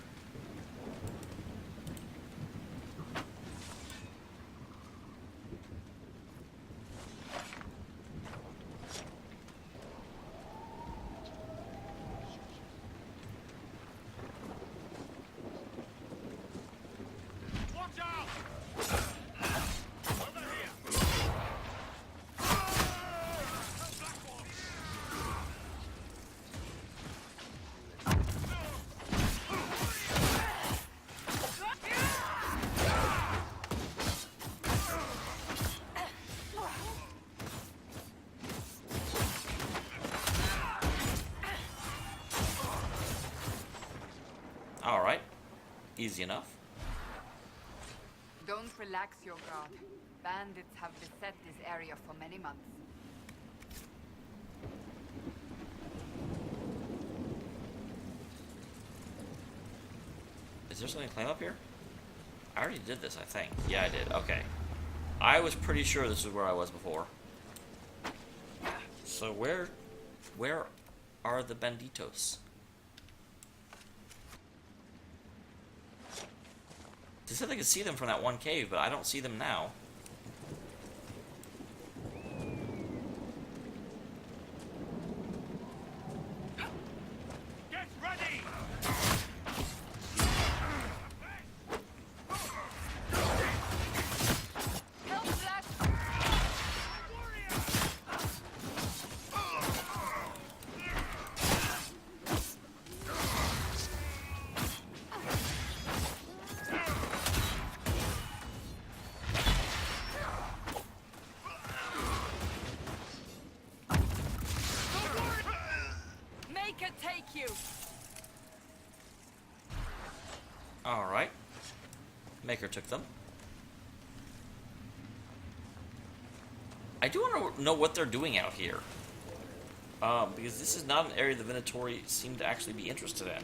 Easy enough. Don't relax your guard. Bandits have beset this area for many months. Is there something to climb up here? I already did this, I think. Yeah, I did. Okay. I was pretty sure this is where I was before. So where are the banditos? They said they could see them from that one cave, but I don't see them now. Get ready! Make it take you! Alright. Maker took them. I do want to know what they're doing out here. Because this is not an area the Venatori seem to actually be interested in.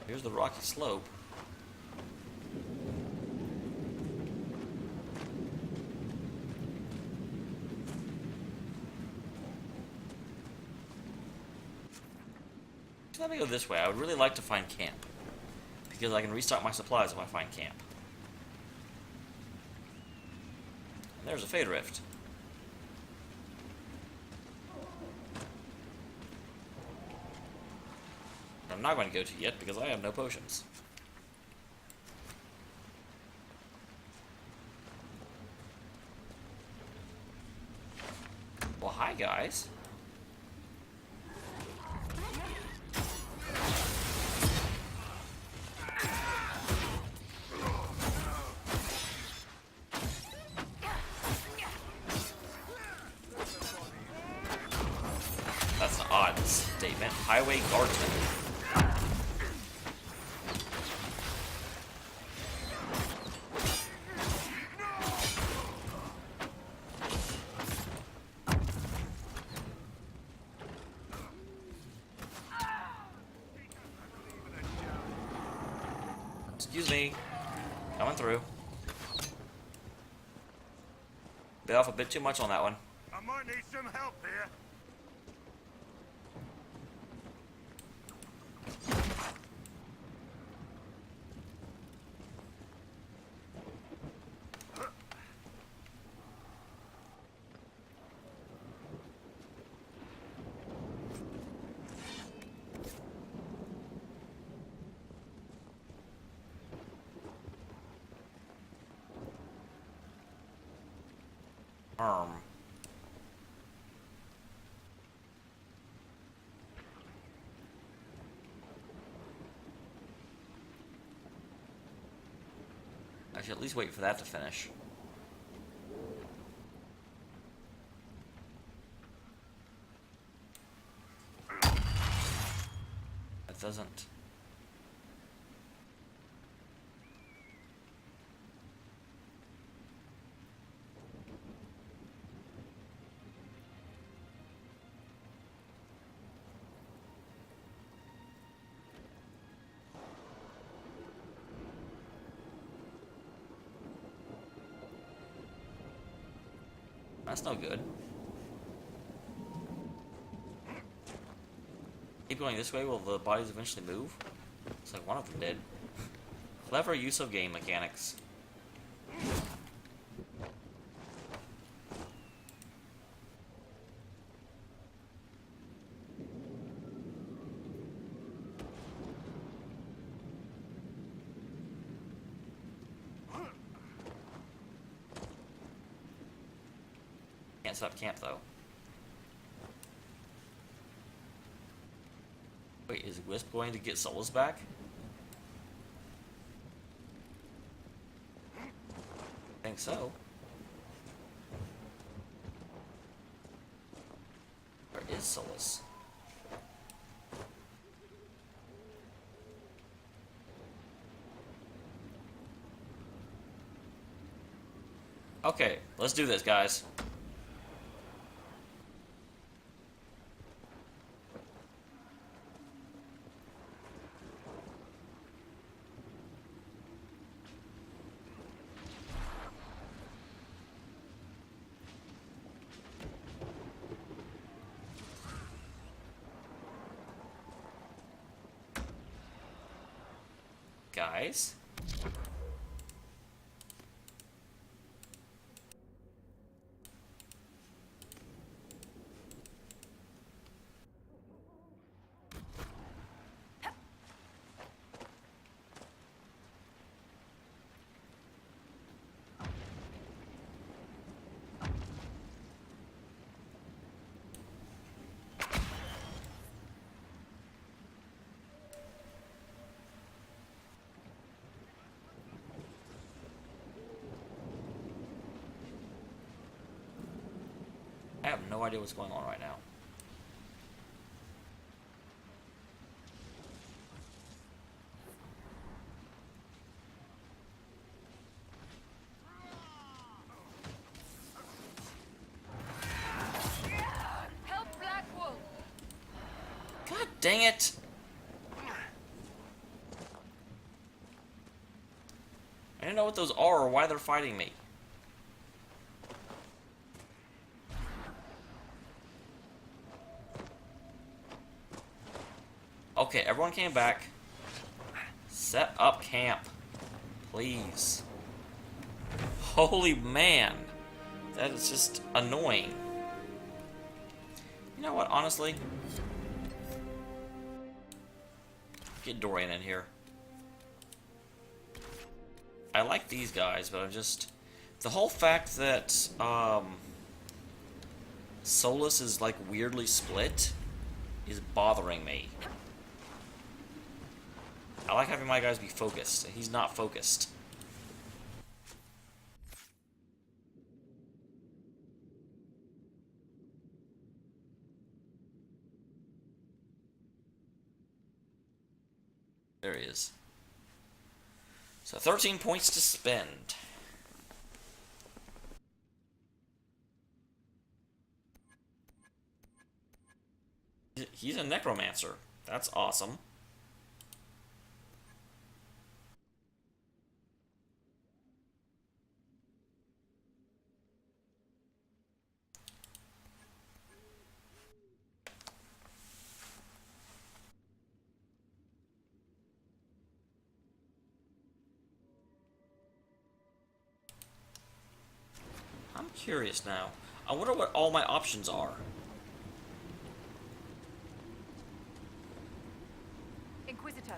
Here's the rocky slope. Let me go this way. I would really like to find camp, because I can restock my supplies if I find camp. And there's a Fade Rift. I'm not going to go to yet because I have no potions. Well, hi guys. That's an odd statement. Highway Guardsman. Excuse me. Coming through. Bit off a bit too much on that one. I might need some help here. I should at least wait for that to finish. It doesn't. That's no good. Keep going this way, will the bodies eventually move? Looks like one of them did. Clever use of game mechanics. Can't stop camp though. Wait, is Wisp going to get Solus back? I think so. Where is Solus? Okay, let's do this, guys. Guys. I have no idea what's going on right now. Help Blackwolf! God dang it! I don't know what those are or why they're fighting me. Okay, everyone came back. Set up camp. Please. Holy man. That is just annoying. You know what, honestly? Get Dorian in here. I like these guys, but I'm just... The whole fact that, Solus is, like, weirdly split is bothering me. I like having my guys be focused, and he's not focused. There he is. So 13 points to spend. He's a necromancer. That's awesome. I'm curious now. I wonder what all my options are. Inquisitor.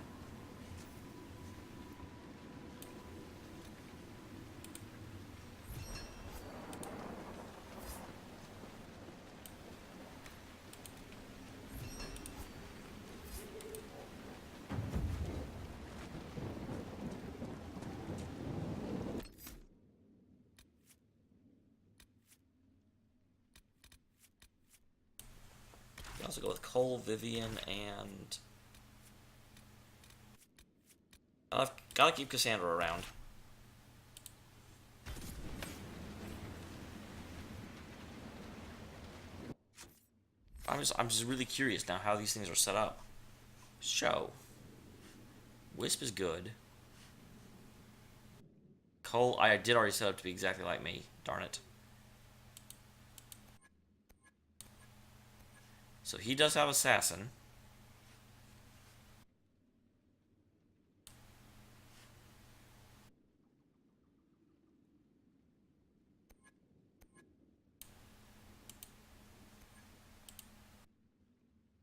You also go with Cole, Vivian, and... I've gotta keep Cassandra around. I'm just really curious now how these things are set up. Show. Wisp is good. Cole, I did already set up to be exactly like me. Darn it. So he does have Assassin.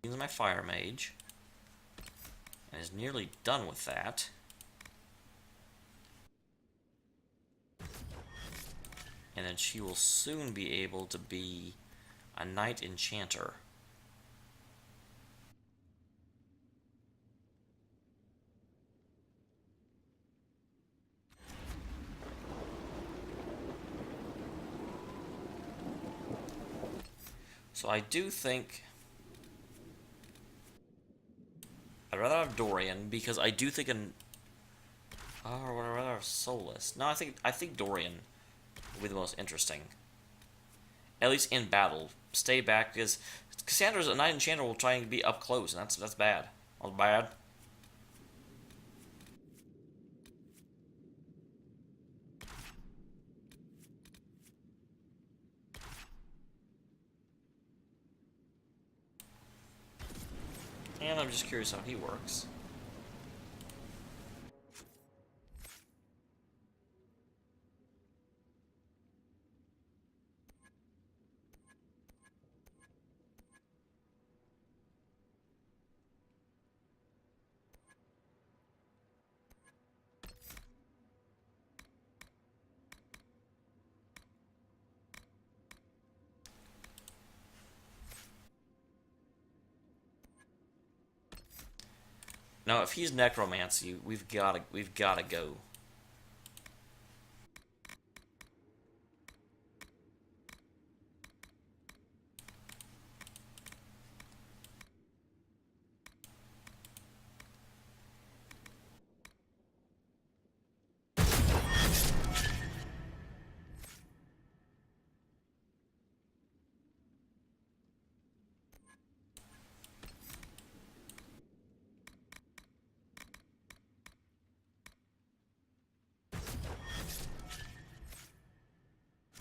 He's my Fire Mage. And is nearly done with that. And then she will soon be able to be a Knight Enchanter. So I do think I'd rather have Dorian, because I do think or would I rather have Solus? No, I think Dorian will be the most interesting. At least in battle. Stay back, because Cassandra's a Knight Enchanter will try and be up close, and that's bad. That's bad. And I'm just curious how he works. Now, if he's necromancy, we've gotta go.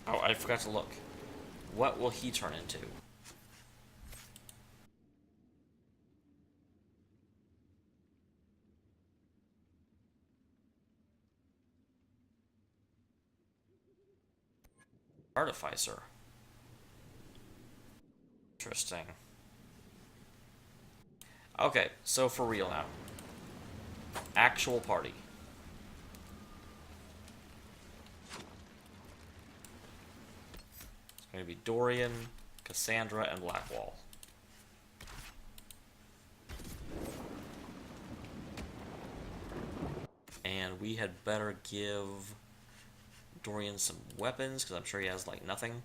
Oh, I forgot to look. What will he turn into? Artificer. Interesting. Okay, so for real now. Actual party. It's going to be Dorian, Cassandra, and Blackwall. And we had better give Dorian some weapons, because I'm sure he has, like, nothing.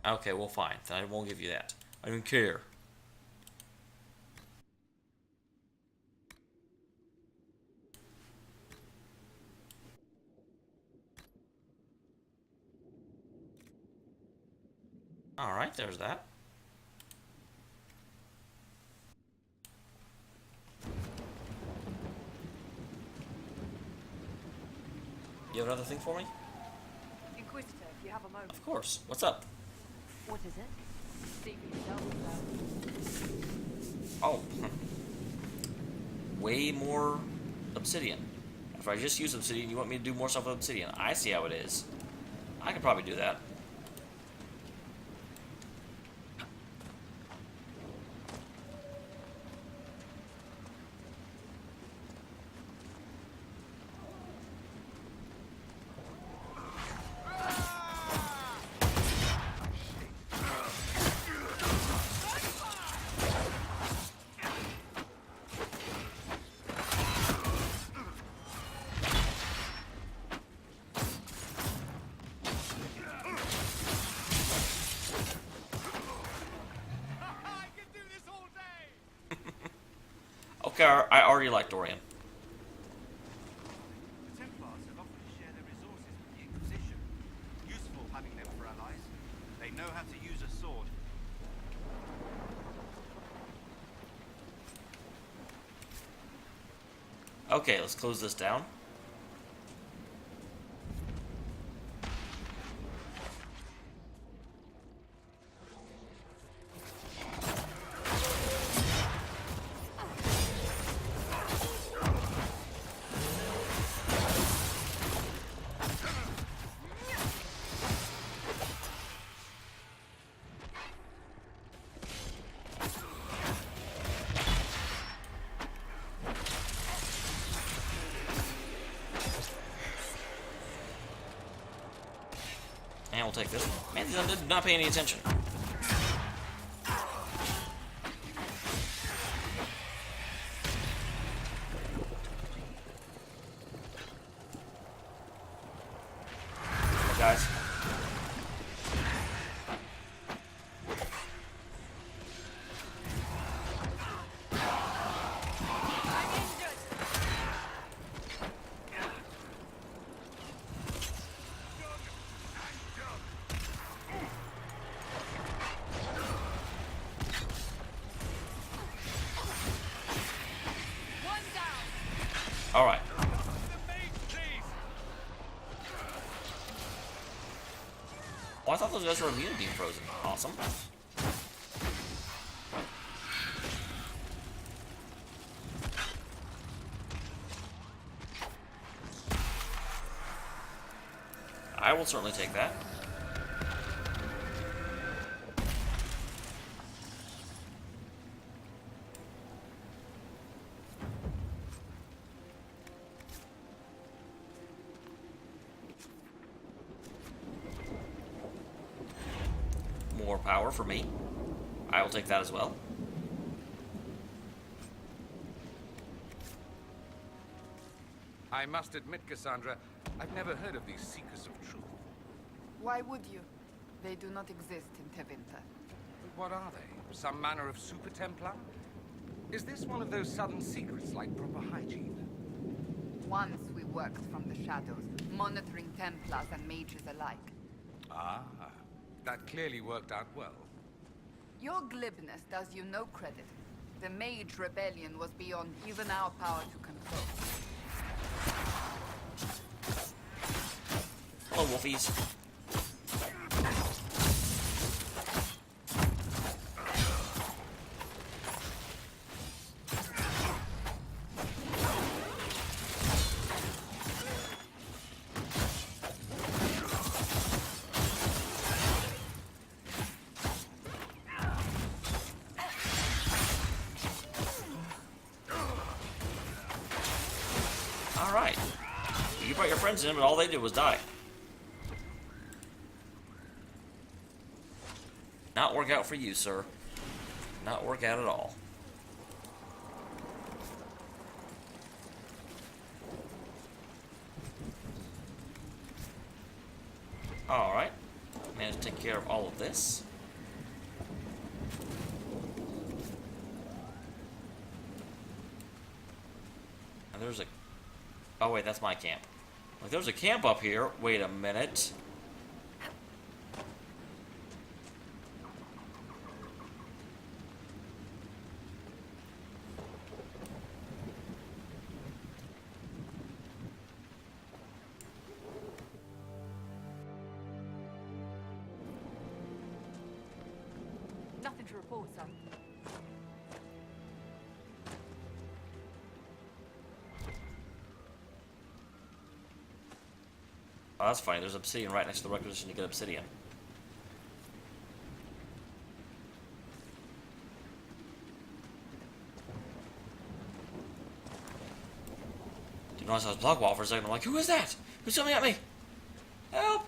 Okay, well, fine. Then I won't give you that. I don't care. Alright, there's that. You have another thing for me? Inquisitor, if you have a moment. Of course. What's up? What is it? See for yourself, Oh. Way more obsidian. If I just use obsidian, you want me to do more stuff with obsidian. I see how it is. I could probably do that. Okay, I already like Dorian. The Templars have offered to share their resources with the Inquisition. Useful having them for allies. They know how to use a sword. Okay, let's close this down. And we'll take this. Man, these undead did not pay any attention. Alright. Oh, I thought those guys were immune to being frozen. Awesome. I will certainly take that. More power for me. I will take that as well. I must admit, Cassandra, I've never heard of these Seekers of Truth. Why would you? They do not exist in Tevinter. But what are they? Some manner of Super Templar? Is this one of those sudden secrets like proper hygiene? Once we worked from the shadows, monitoring Templars and mages alike. Ah, that clearly worked out well. Your glibness does you no credit. The Mage Rebellion was beyond even our power to control. Hello, wolfies. Alright. You brought your friends in, but all they did was die. Not work out for you, sir. Not work out at all. Alright. Managed to take care of all of this. And there's a... Oh, wait, that's my camp. Like, there's a camp up here. Wait a minute. Nothing to report, sir. Oh, that's funny. There's obsidian right next to the requisition to get obsidian. Didn't realize I was block wall for a second. I'm like, who is that? Who's coming at me? Help!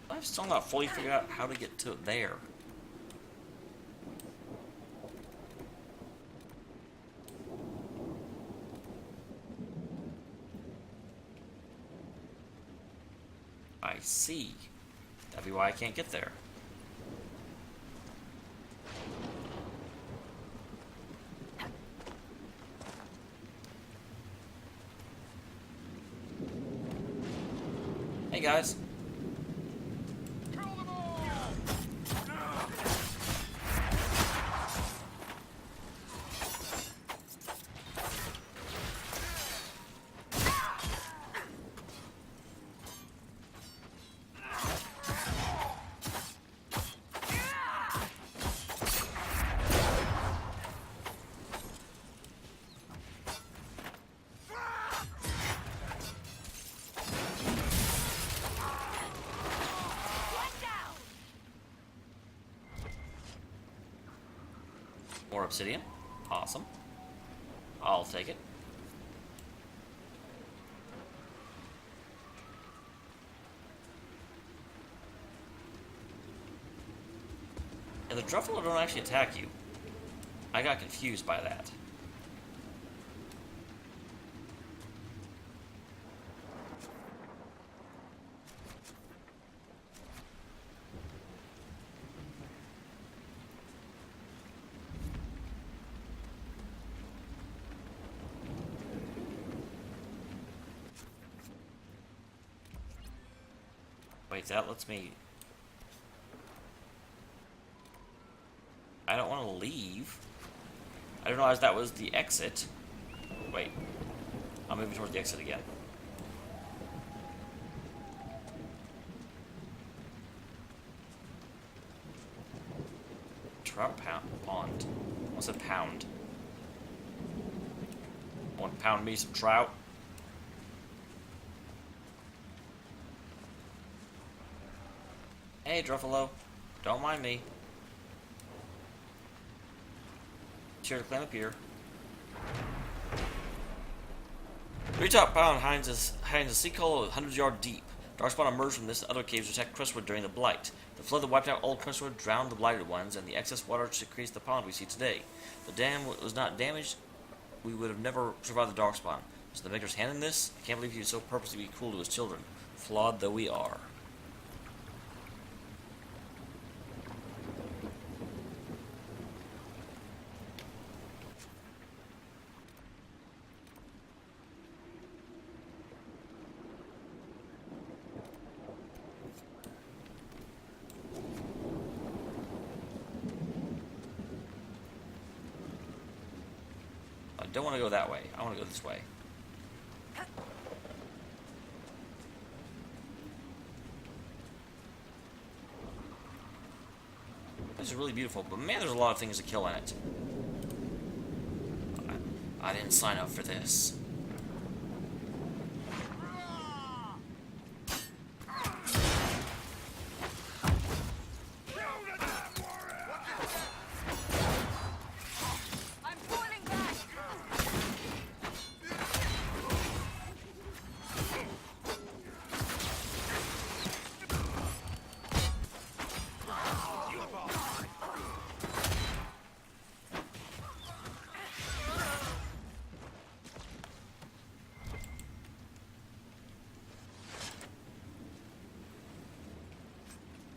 I've still not fully figured out how to get to there. I see. That'd be why I can't get there. Hey guys. More obsidian. Awesome. I'll take it. And the Druffalo don't actually attack you. I got confused by that. Wait, that lets me... I don't want to leave. I didn't realize that was the exit. Wait. I'm moving towards the exit again. Trout pond. What's a pound? Want to pound me some trout? Hey, Druffalo. Don't mind me. Sure to climb up here. Treetop Pound hides a sinkhole 100 yards deep. Darkspawn emerged from this and other caves to attack Crestwood during the Blight. The flood that wiped out old Crestwood drowned the blighted ones, and the excess water decreased the pond we see today. The dam was not damaged. We would have never survived the Darkspawn. So the Maker's hand in this? I can't believe he would so purposely be cruel to his children, flawed though we are. I don't want to go that way. I want to go this way. This is really beautiful, but man, there's a lot of things to kill in it. I didn't sign up for this.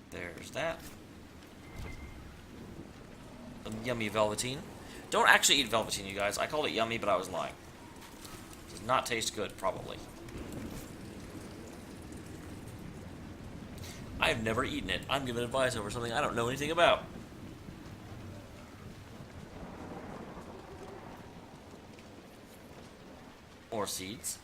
There's that. Some yummy Velveteen. Don't actually eat Velveteen, you guys. I called it yummy, but I was lying. It does not taste good, probably. I've never eaten it. I'm giving advice over something I don't know anything about. More seeds.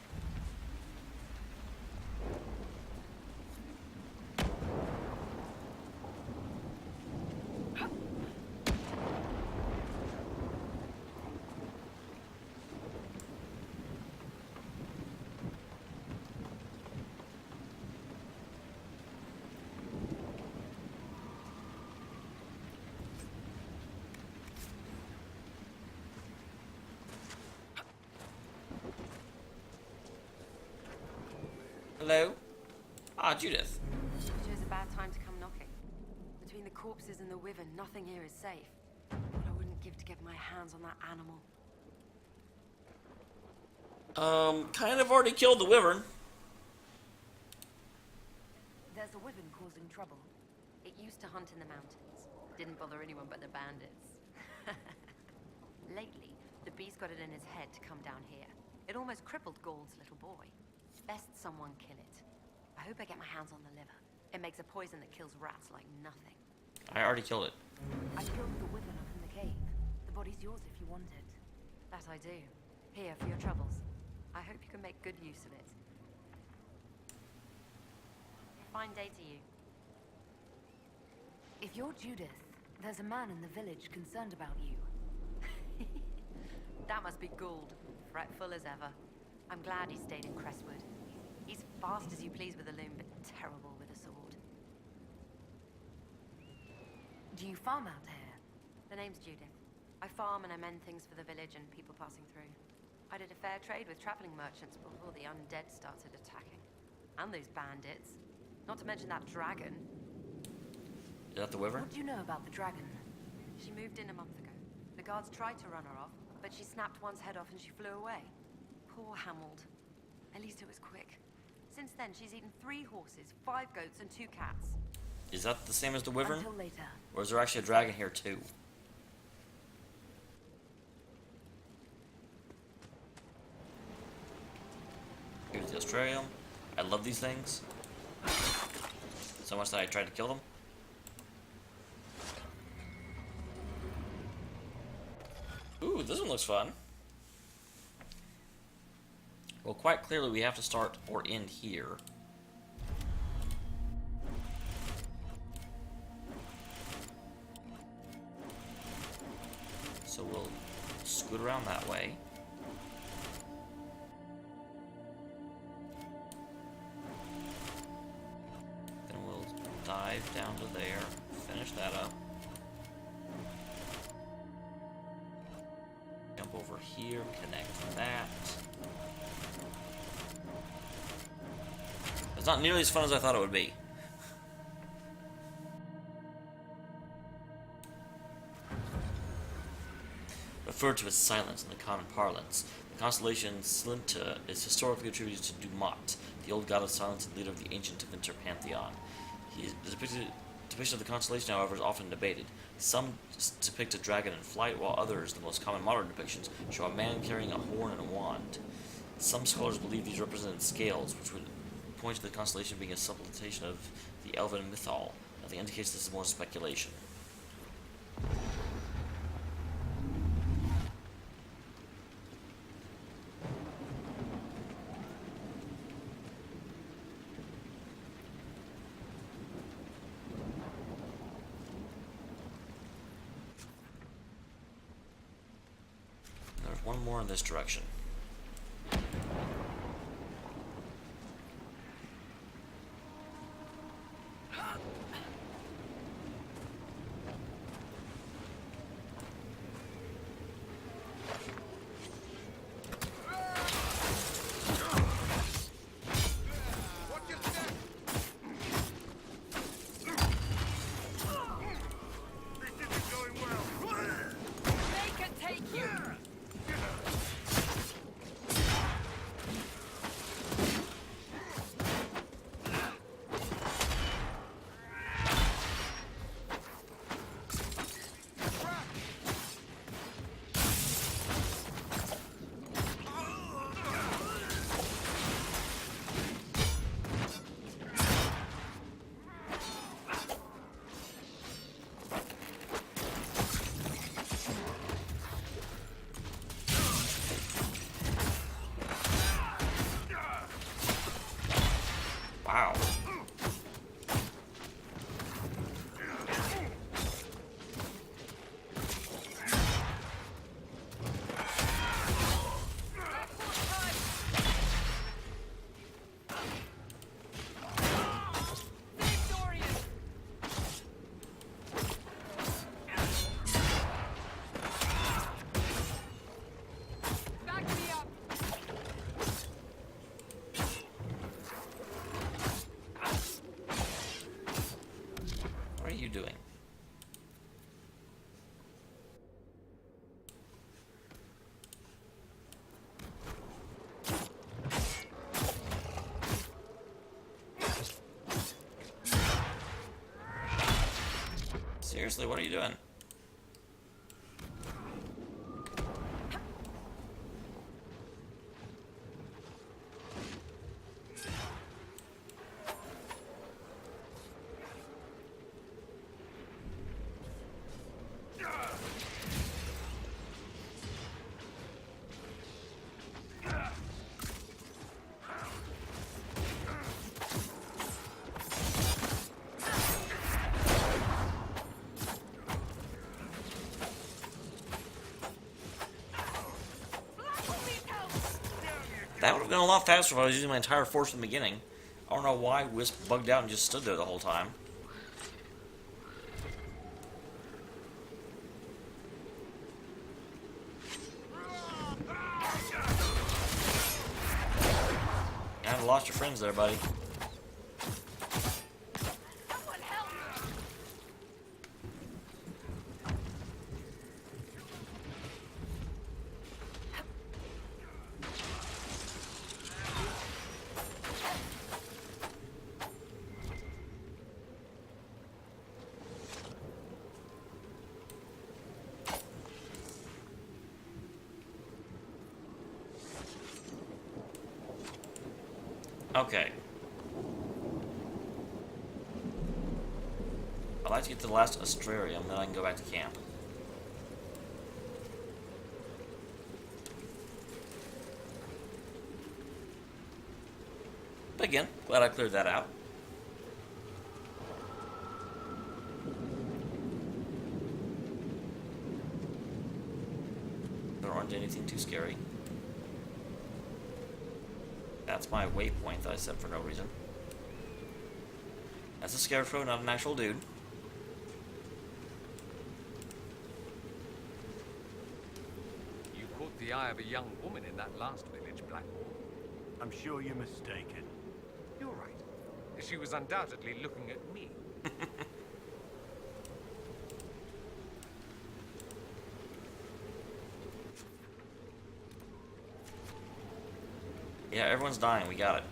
Hello? Ah, Judith. Chose a bad time to come knocking. Between the corpses and the Wyvern, nothing here is safe. What I wouldn't give to get my hands on that animal. Kind of already killed the Wyvern. There's a Wyvern causing trouble. It used to hunt in the mountains. Didn't bother anyone but the bandits. Lately, the beast got it in his head to come down here. It almost crippled Gauld's little boy. Best someone kill it. I hope I get my hands on the liver. It makes a poison that kills rats like nothing. I already killed it. I killed the Wyvern up in the cave. The body's yours if you want it. That I do. Here, for your troubles. I hope you can make good use of it. Fine day to you. If you're Judith, there's a man in the village concerned about you. That must be Gould. Fretful as ever. I'm glad he stayed in Crestwood. He's fast as you please with a loom, but terrible with a sword. Do you farm out here? The name's Judith. I farm and I mend things for the village and people passing through. I did a fair trade with traveling merchants before the undead started attacking. And those bandits. Not to mention that dragon. Is that the Wyvern? What do you know about the dragon? She moved in a month ago. The guards tried to run her off, but she snapped one's head off and she flew away. Poor Hamold. At least it was quick. Since then, she's eaten 3 horses, 5 goats, and 2 cats. Is that the same as the Wyvern? Until later. Or is there actually a dragon here too? Here's the Australium. I love these things. So much that I tried to kill them. Ooh, this one looks fun. Well, quite clearly we have to start or end here. So we'll scoot around that way. Then we'll dive down to there, finish that up. Jump over here, connect that. It's not nearly as fun as I thought it would be. Referred to as silence in the common parlance, the constellation Slinta is historically attributed to Dumat, the old god of silence and leader of the ancient Tevinter pantheon. The depiction of the constellation, however, is often debated. Some depict a dragon in flight, while others, the most common modern depictions, show a man carrying a horn and a wand. Some scholars believe these represented scales, which would point to the constellation being a supplementation of the Elven mythal. Nothing indicates this is more speculation. There's one more in this direction. Wow. What are you doing? Seriously, what are you doing? That would have been a lot faster if I was using my entire force from the beginning. I don't know why Wisp bugged out and just stood there the whole time. You kind of lost your friends there, buddy. Okay. like to get to the last Astrarium, then I can go back to camp. But again, glad I cleared that out. There aren't anything too scary. That's my waypoint that I set for no reason. That's a scarecrow, not an actual dude. You caught the eye of a young woman in that last village, Blackmore. I'm sure you're mistaken. You're right. She was undoubtedly looking at me. Yeah, everyone's dying. We got it.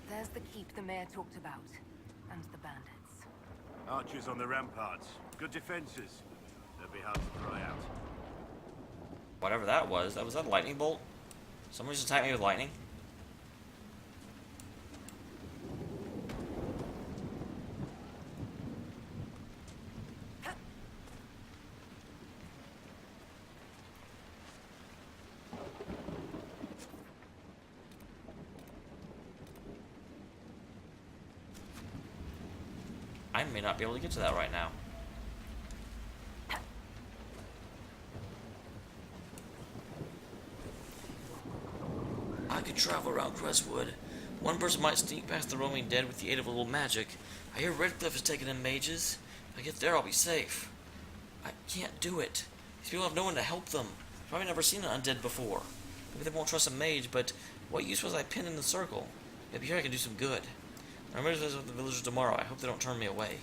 There's the keep the mayor talked about, and the bandits. Archers on the ramparts. Good defenses. They'll be hard to dry out. Whatever that was that a lightning bolt? Someone just attacked me with lightning? I may not be able to get to that right now. I could travel around Crestwood. One person might sneak past the roaming dead with the aid of a little magic. I hear Redcliffe is taking in mages. If I get there, I'll be safe. I can't do it. These people have no one to help them. I've probably never seen an undead before. Maybe they won't trust a mage, but what use was I pinned in the circle? Maybe here I can do some good. I'm ready to visit with the villagers tomorrow. I hope they don't turn me away.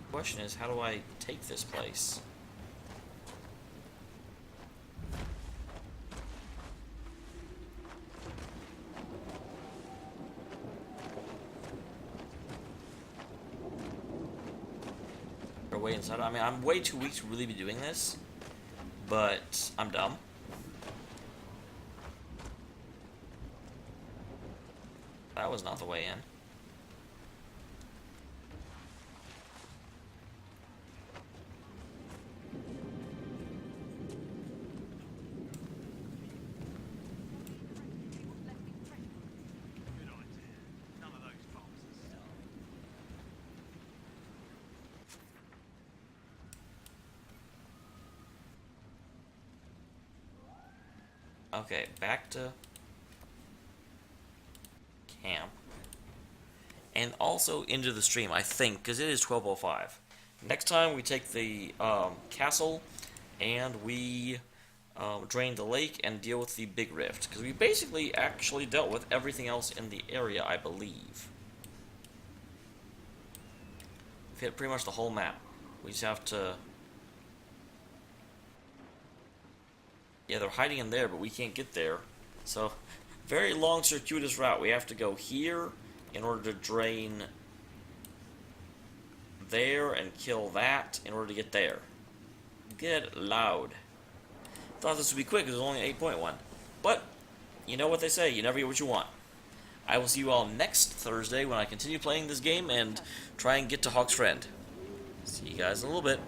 The question is, how do I take this place? Or way inside. I mean, I'm way too weak to really be doing this, but I'm dumb. That was not the way in. Okay, back to camp. And also into the stream, I think, because it is 12:05. Next time we take the castle and we drain the lake and deal with the big rift. Because we basically actually dealt with everything else in the area, I believe. We've hit pretty much the whole map. We just have to... Yeah, they're hiding in there, but we can't get there. So, very long circuitous route. We have to go here in order to drain there and kill that in order to get there. Get loud. Thought this would be quick because it was only 8.1. But, you know what they say, you never get what you want. I will see you all next Thursday when I continue playing this game and try and get to Hawk's Friend. See you guys in a little bit.